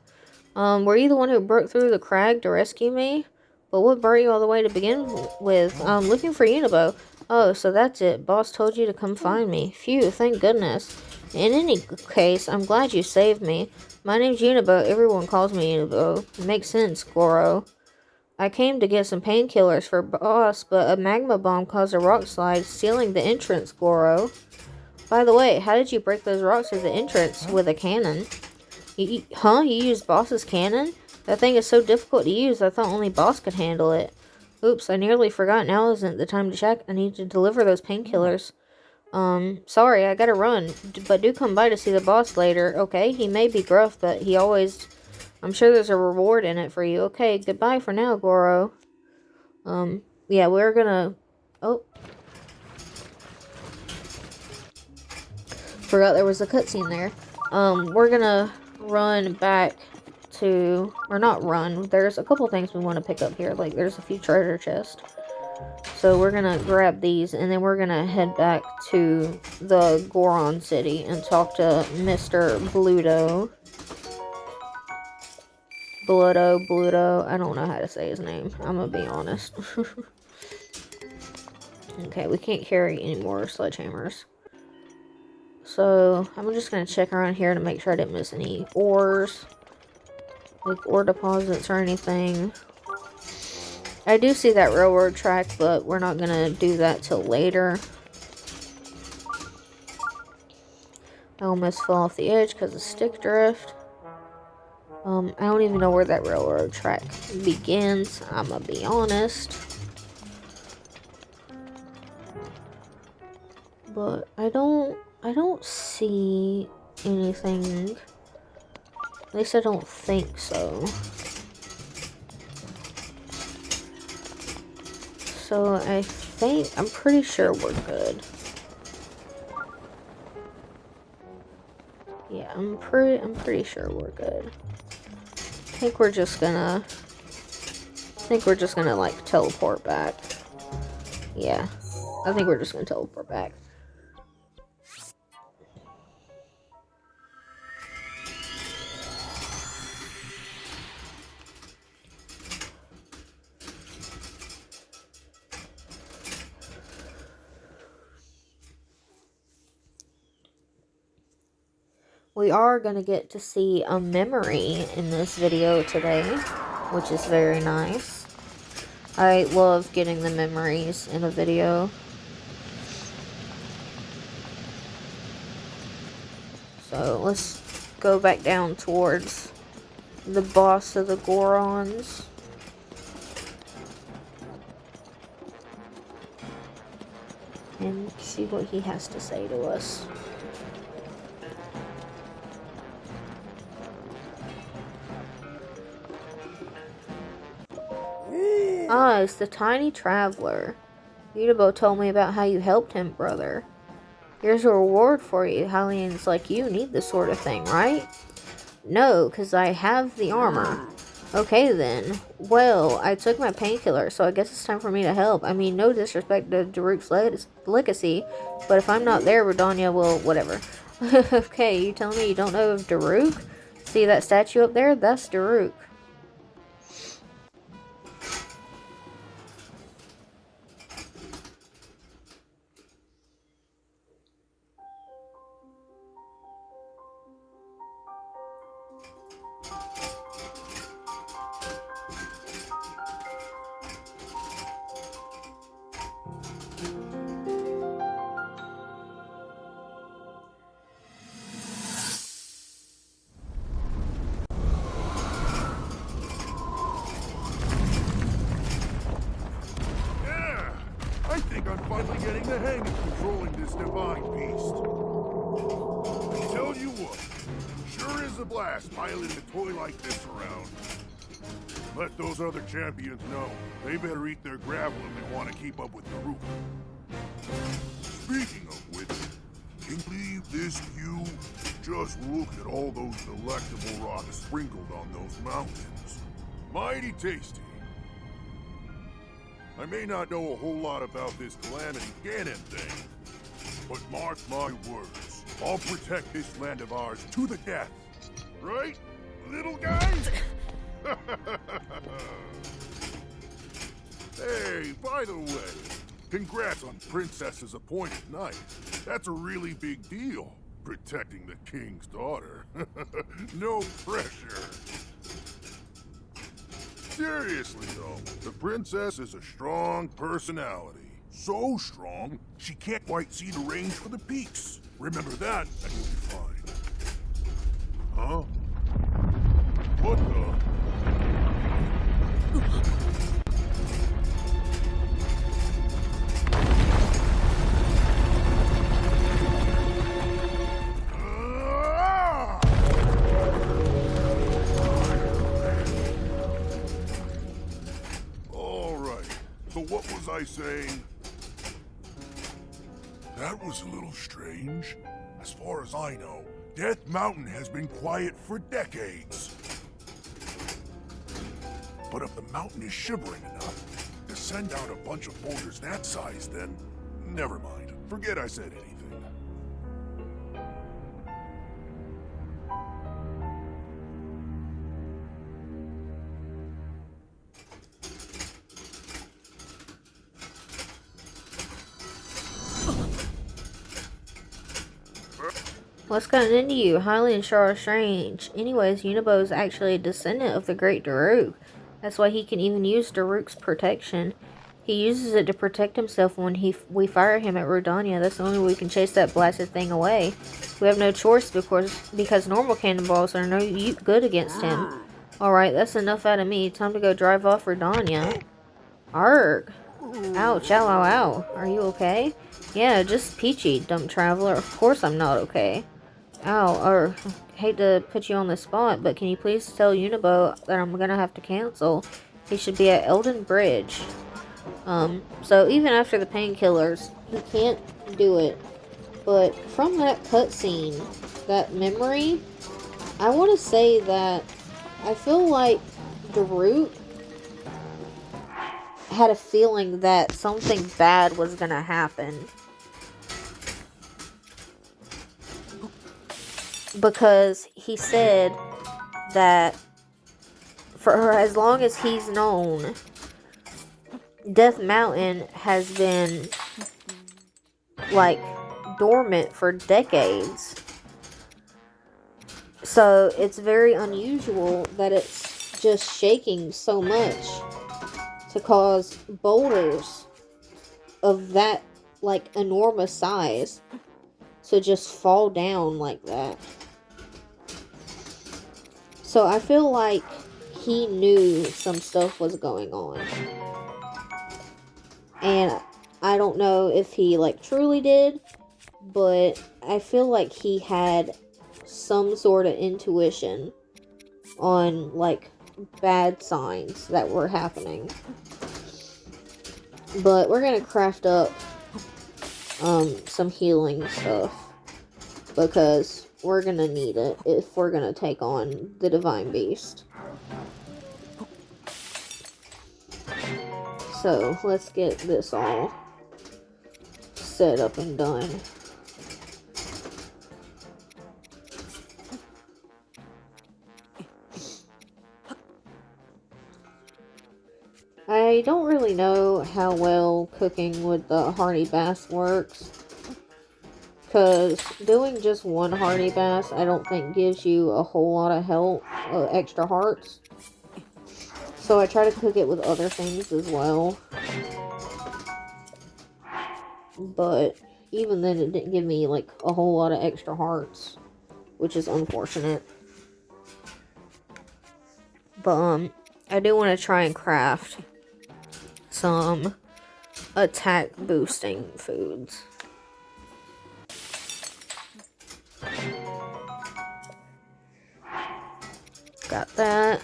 Were you the one who broke through the crag to rescue me? But what brought you all the way to begin with? Looking for Unibo. Oh, so that's it. Boss told you to come find me. Phew, thank goodness. In any case, I'm glad you saved me. My name's Unibo. Everyone calls me Unibo. It makes sense, Goro. I came to get some painkillers for Boss, but a magma bomb caused a rock slide, sealing the entrance, Goro. By the way, how did you break those rocks through the entrance with a cannon? You used Boss's cannon? That thing is so difficult to use, I thought only Boss could handle it. Oops, I nearly forgot. Now isn't the time to check. I need to deliver those painkillers. Sorry, I gotta run. But do come by to see the boss later, okay? He may be gruff, but he always... I'm sure there's a reward in it for you. Okay, goodbye for now, Goro. Yeah, we're gonna... Oh. Forgot there was a cutscene there. We're gonna run back to... Or not run. There's a couple things we want to pick up here. Like, there's a few treasure chests. So we're gonna grab these, and then we're gonna head back to the Goron City and talk to Mr. Bluto. Bluto, I don't know how to say his name. I'm gonna be honest. Okay, we can't carry any more sledgehammers. So, I'm just gonna check around here to make sure I didn't miss any ores. Like ore deposits or anything. I do see that railroad track, but we're not gonna do that till later. I almost fell off the edge because of stick drift. I don't even know where that railroad track begins, I'm gonna be honest. But I don't see anything. At least I don't think so. So I'm pretty sure we're good. Yeah, I'm pretty sure we're good. I think we're just gonna like teleport back. Yeah, I think we're just gonna teleport back. we are going to get to see a memory in this video today, which is very nice. I love getting the memories in a video. So let's go back down towards the boss of the Gorons. And see what he has to say to us. Ah, it's the tiny traveler. Unibo told me about how you helped him, brother. Here's a reward for you. Hellions like you need this sort of thing, right? No, because I have the armor. Okay then. Well, I took my painkiller, so I guess it's time for me to help. I mean, no disrespect to Daruk's legacy, but if I'm not there, Redania will... whatever. Okay, you telling me you don't know of Daruk? See that statue up there? That's Daruk. I think I'm finally getting the hang of controlling this divine beast. I tell you what, sure is a blast piloting a toy like this around. Let those other champions know. They better eat their gravel if they want to keep up with Daruk. Speaking of which, can you leave this view? Just look at all those delectable rocks sprinkled on those mountains. Mighty tasty. I may not know a whole lot about this Calamity Ganon thing, but mark my words, I'll protect this land of ours to the death. Right, little guy? Hey, by the way, congrats on Princess's appointed knight. That's a really big deal, protecting the king's daughter. No pressure. Seriously, though, the princess is a strong personality. So strong, she can't quite see the range for the peaks. Remember that, and you'll be fine. Huh? What the? So what was I saying? That was a little strange. As far as I know, Death Mountain has been quiet for decades. But if the mountain is shivering enough to send out a bunch of boulders that size, then never mind. Forget I said anything. What's gotten into you? Hylian sure are strange. Anyways, Unibo is actually a descendant of the great Daruk. That's why he can even use Daruk's protection. He uses it to protect himself when we fire him at Rodania. That's the only way we can chase that blasted thing away. We have no choice because normal cannonballs are no good against him. Alright, that's enough out of me. Time to go drive off Rodania. Arg. Ouch, ow, ow, ow. Are you okay? Yeah, just peachy, dumb traveler. Of course I'm not okay. Ow, hate to put you on the spot, but can you please tell Unibo that I'm gonna have to cancel? He should be at Elden Bridge. So even after the painkillers, he can't do it. But from that cutscene, that memory, I want to say that I feel like Daruk had a feeling that something bad was gonna happen. Because he said that for as long as he's known, Death Mountain has been like dormant for decades. So it's very unusual that it's just shaking so much to cause boulders of that, like, enormous size to just fall down like that. So I feel like he knew some stuff was going on. And I don't know if he, like, truly did, but I feel like he had some sort of intuition on, like, bad signs that were happening. But we're gonna craft up some healing stuff, because we're gonna need it if we're gonna take on the Divine Beast. So let's get this all set up and done. I don't really know how well cooking with the Hardy Bass works, because doing just one Hardy Bass I don't think gives you a whole lot of health, extra hearts. So I try to cook it with other things as well. But even then it didn't give me like a whole lot of extra hearts, which is unfortunate. But I do want to try and craft some attack boosting foods. Got that.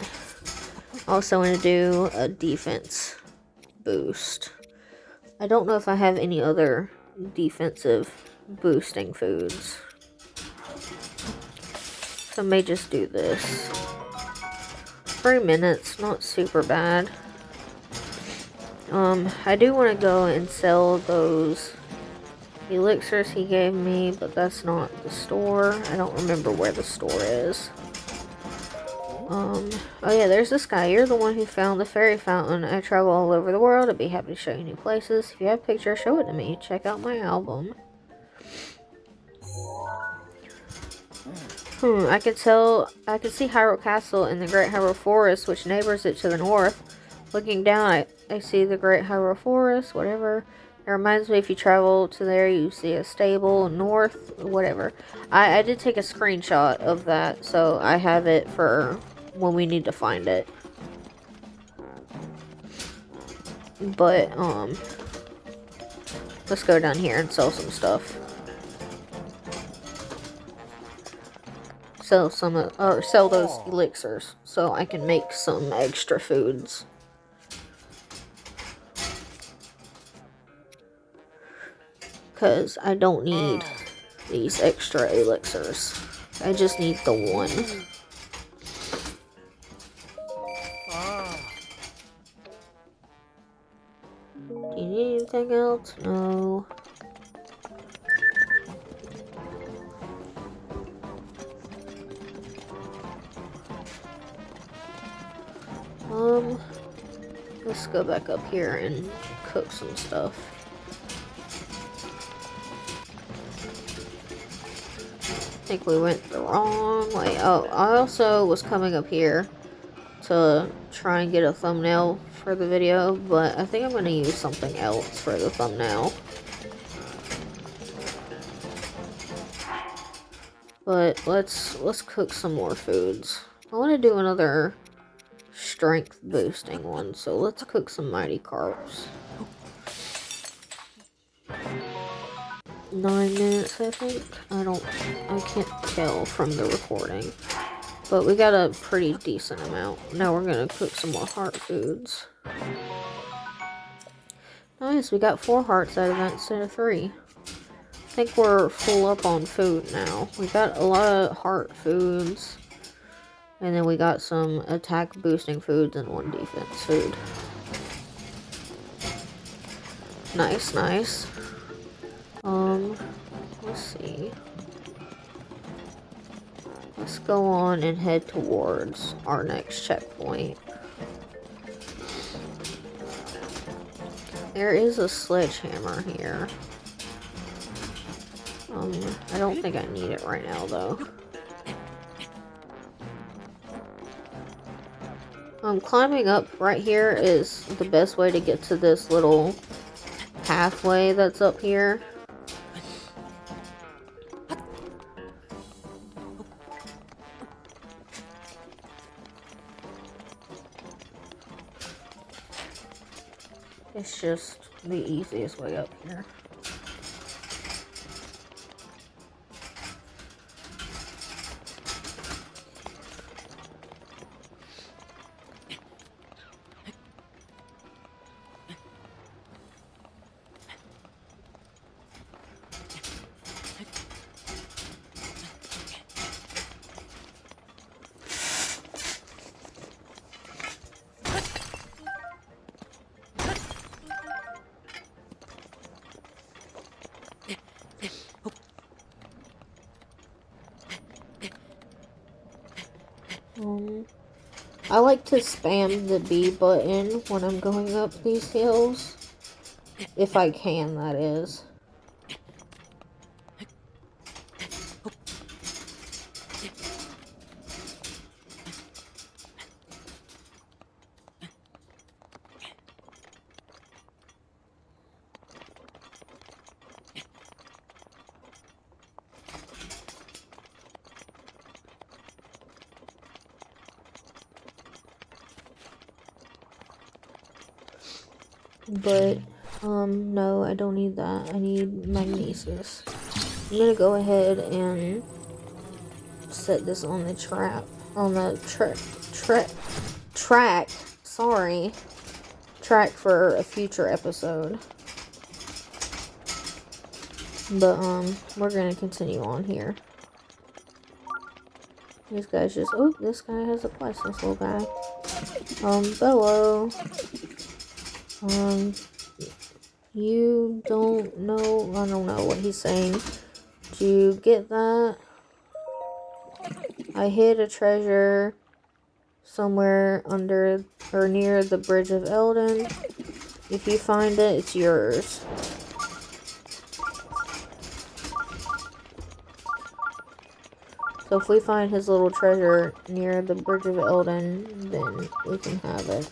Also want to do a defense boost. I don't know if I have any other defensive boosting foods, so I may just do this. 3 minutes, not super bad. I do want to go and sell those elixirs he gave me, but that's not the store. I don't remember where the store is. Oh yeah, there's this guy. You're the one who found the fairy fountain. I travel all over the world. I'd be happy to show you new places. If you have pictures, show it to me. Check out my album. I could see Hyrule Castle in the Great Hyrule Forest, which neighbors it to the north. Looking down, I see the Great Hyrule Forest, whatever. It reminds me, if you travel to there, you see a stable north, whatever. I did take a screenshot of that, so I have it for when we need to find it. But, let's go down here and sell some stuff. Sell those elixirs so I can make some extra foods. Because I don't need these extra elixirs. I just need the one. Do you need anything else? No. Let's go back up here and cook some stuff. I think we went the wrong way. Oh, I also was coming up here to try and get a thumbnail for the video, but I think I'm going to use something else for the thumbnail. But let's cook some more foods. I want to do another strength boosting one, so let's cook some mighty carps. 9 minutes, I think. I can't tell from the recording, but we got a pretty decent amount. Now we're gonna cook some more heart foods. Nice, we got 4 hearts out of that instead of 3. I think we're full up on food now. We got a lot of heart foods, and then we got some attack boosting foods and 1 defense food. Nice, nice. Let's see. Let's go on and head towards our next checkpoint. There is a sledgehammer here. I don't think I need it right now, though. Climbing up right here is the best way to get to this little pathway that's up here. It's just the easiest way up here. I like to spam the B button when I'm going up these hills. If I can, that is. But, no, I don't need that. I need magnesis. I'm gonna go ahead and set this on the track for a future episode. But, we're gonna continue on here. This guy's just, oh, this guy has a quest, this little guy. Bello. You don't know, I don't know what he's saying. Did you get that? I hid a treasure somewhere under or near the Bridge of Eldon. If you find it, it's yours. So if we find his little treasure near the Bridge of Eldon, then we can have it.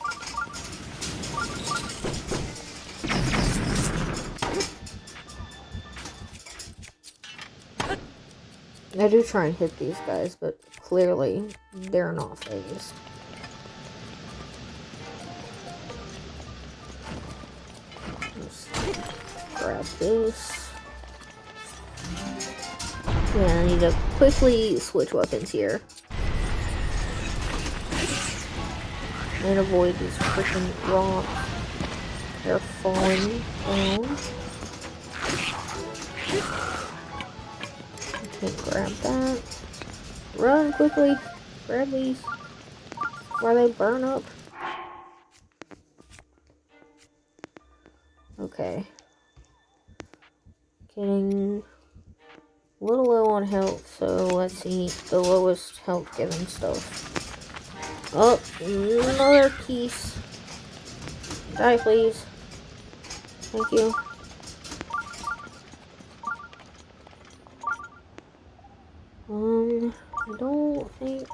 I do try and hit these guys, but clearly they're not phased. Just grab this. Yeah, I need to quickly switch weapons here. And avoid these freaking rocks. They're falling down. Grab that. Run quickly. Grab these. Where they burn up. Okay. Getting a little low on health, so let's eat the lowest health giving stuff. Oh, another piece. Die, please. Thank you. I don't think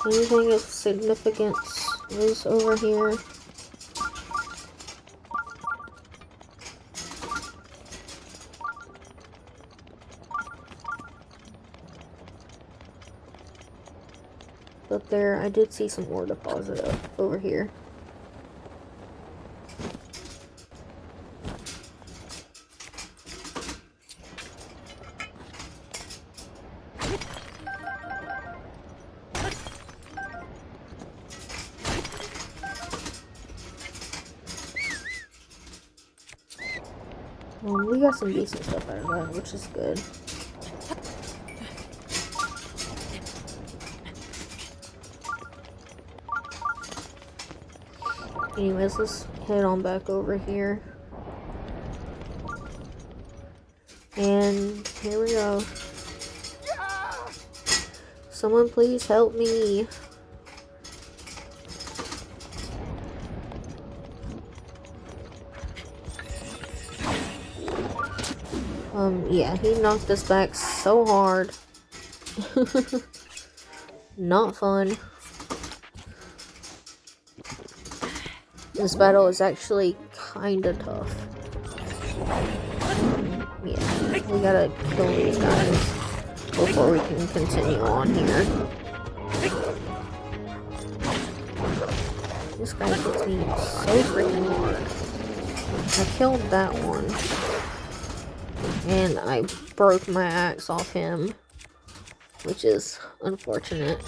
anything of significance is over here. But there, I did see some ore deposit up over here. We got some decent stuff out of that, which is good. Anyways, let's head on back over here. And here we go. Someone please help me. Yeah, he knocked us back so hard. Not fun. This battle is actually kinda tough. Yeah, we gotta kill these guys before we can continue on here. This guy hits me so freaking hard. I killed that one. And I broke my axe off him, which is unfortunate.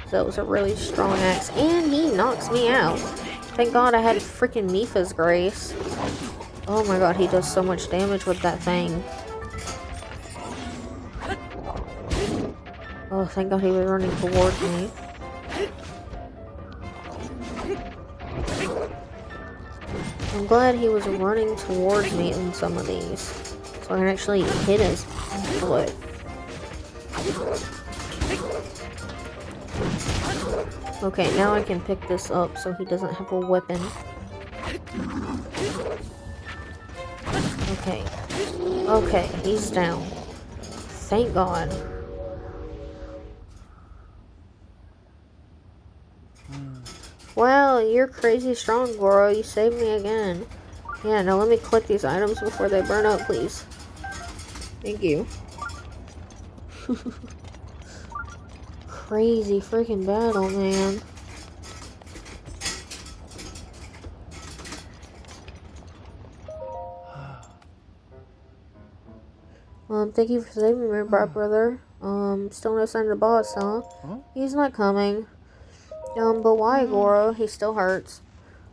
So that was a really strong axe. And he knocks me out. Thank God I had freaking Mipha's Grace. Oh my god, he does so much damage with that thing. Oh, thank God he was running towards me. I'm glad he was running towards me in some of these, so I can actually hit his foot. Okay, now I can pick this up so he doesn't have a weapon. Okay. Okay, he's down. Thank God. Wow, you're crazy strong, Goro. You saved me again. Yeah, now let me collect these items before they burn up, please. Thank you. Crazy freaking battle, man. Thank you for saving me, brother. Still no sign of the boss, huh? He's not coming. But why, Goro? He still hurts.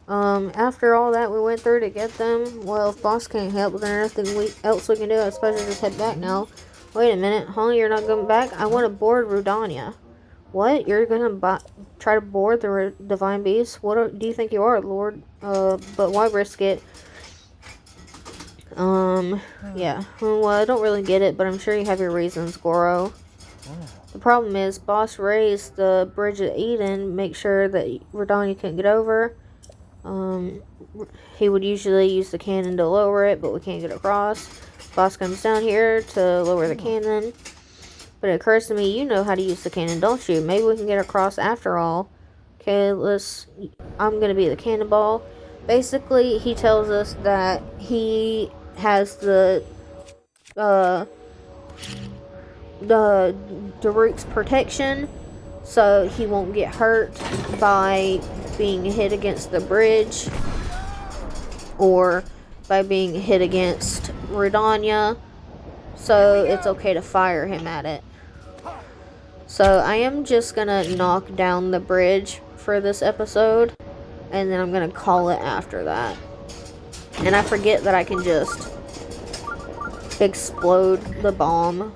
After all that we went through to get them, well, if boss can't help, then there's nothing else we can do. I suppose I just head back now. Wait a minute, huh? You're not going back? I want to board Rudania. What? You're gonna try to board the divine beast? What do you think you are, Lord? But why risk it? Yeah. Well, I don't really get it, but I'm sure you have your reasons, Goro. The problem is, boss raised the Bridge of Eden, make sure that Rudania couldn't get over. He would usually use the cannon to lower it, but we can't get across. Boss comes down here to lower the cannon. But it occurs to me, you know how to use the cannon, don't you? Maybe we can get across after all. Okay, I'm gonna be the cannonball. Basically, he tells us that he has the Daruk's protection, so he won't get hurt by being hit against the bridge or by being hit against Rudania, so it's okay to fire him at it. So I am just gonna knock down the bridge for this episode, and then I'm gonna call it after that. And I forget that I can just explode the bomb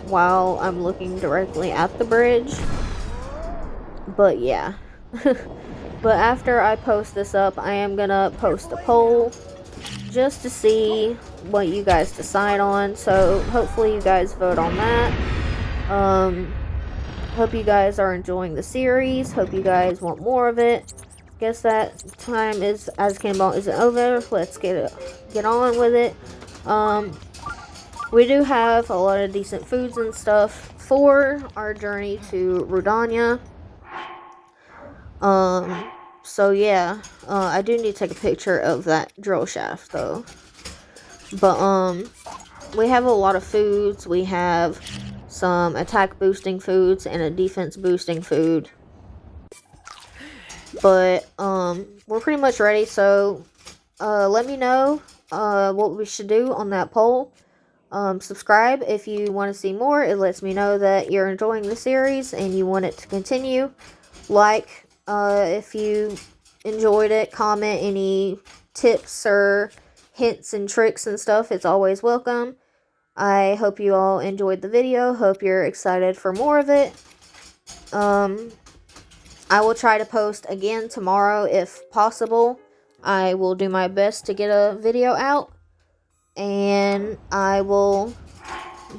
while I'm looking directly at the bridge. But yeah. But after I post this up, I am gonna post a poll just to see what you guys decide on. So hopefully you guys vote on that. Hope you guys are enjoying the series. Hope you guys want more of it. Guess that time is as Cannonball isn't over. Let's get on with it. We do have a lot of decent foods and stuff for our journey to Rudania. So yeah, I do need to take a picture of that drill shaft though. But we have a lot of foods. We have some attack boosting foods and a defense boosting food. But we're pretty much ready, so let me know what we should do on that poll. Subscribe if you want to see more. It lets me know that you're enjoying the series and you want it to continue. Like if you enjoyed it. Comment any tips or hints and tricks and stuff. It's always welcome. I hope you all enjoyed the video. Hope you're excited for more of it. I will try to post again tomorrow if possible. I will do my best to get a video out. And I will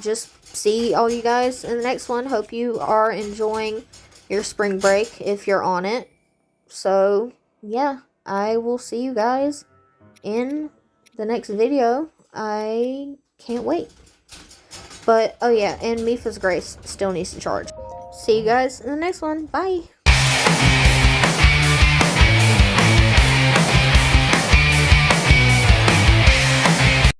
just see all you guys in the next one. Hope you are enjoying your spring break if you're on it. So, yeah, I will see you guys in the next video. I can't wait. But, oh yeah, and Mipha's Grace still needs to charge. See you guys in the next one. Bye.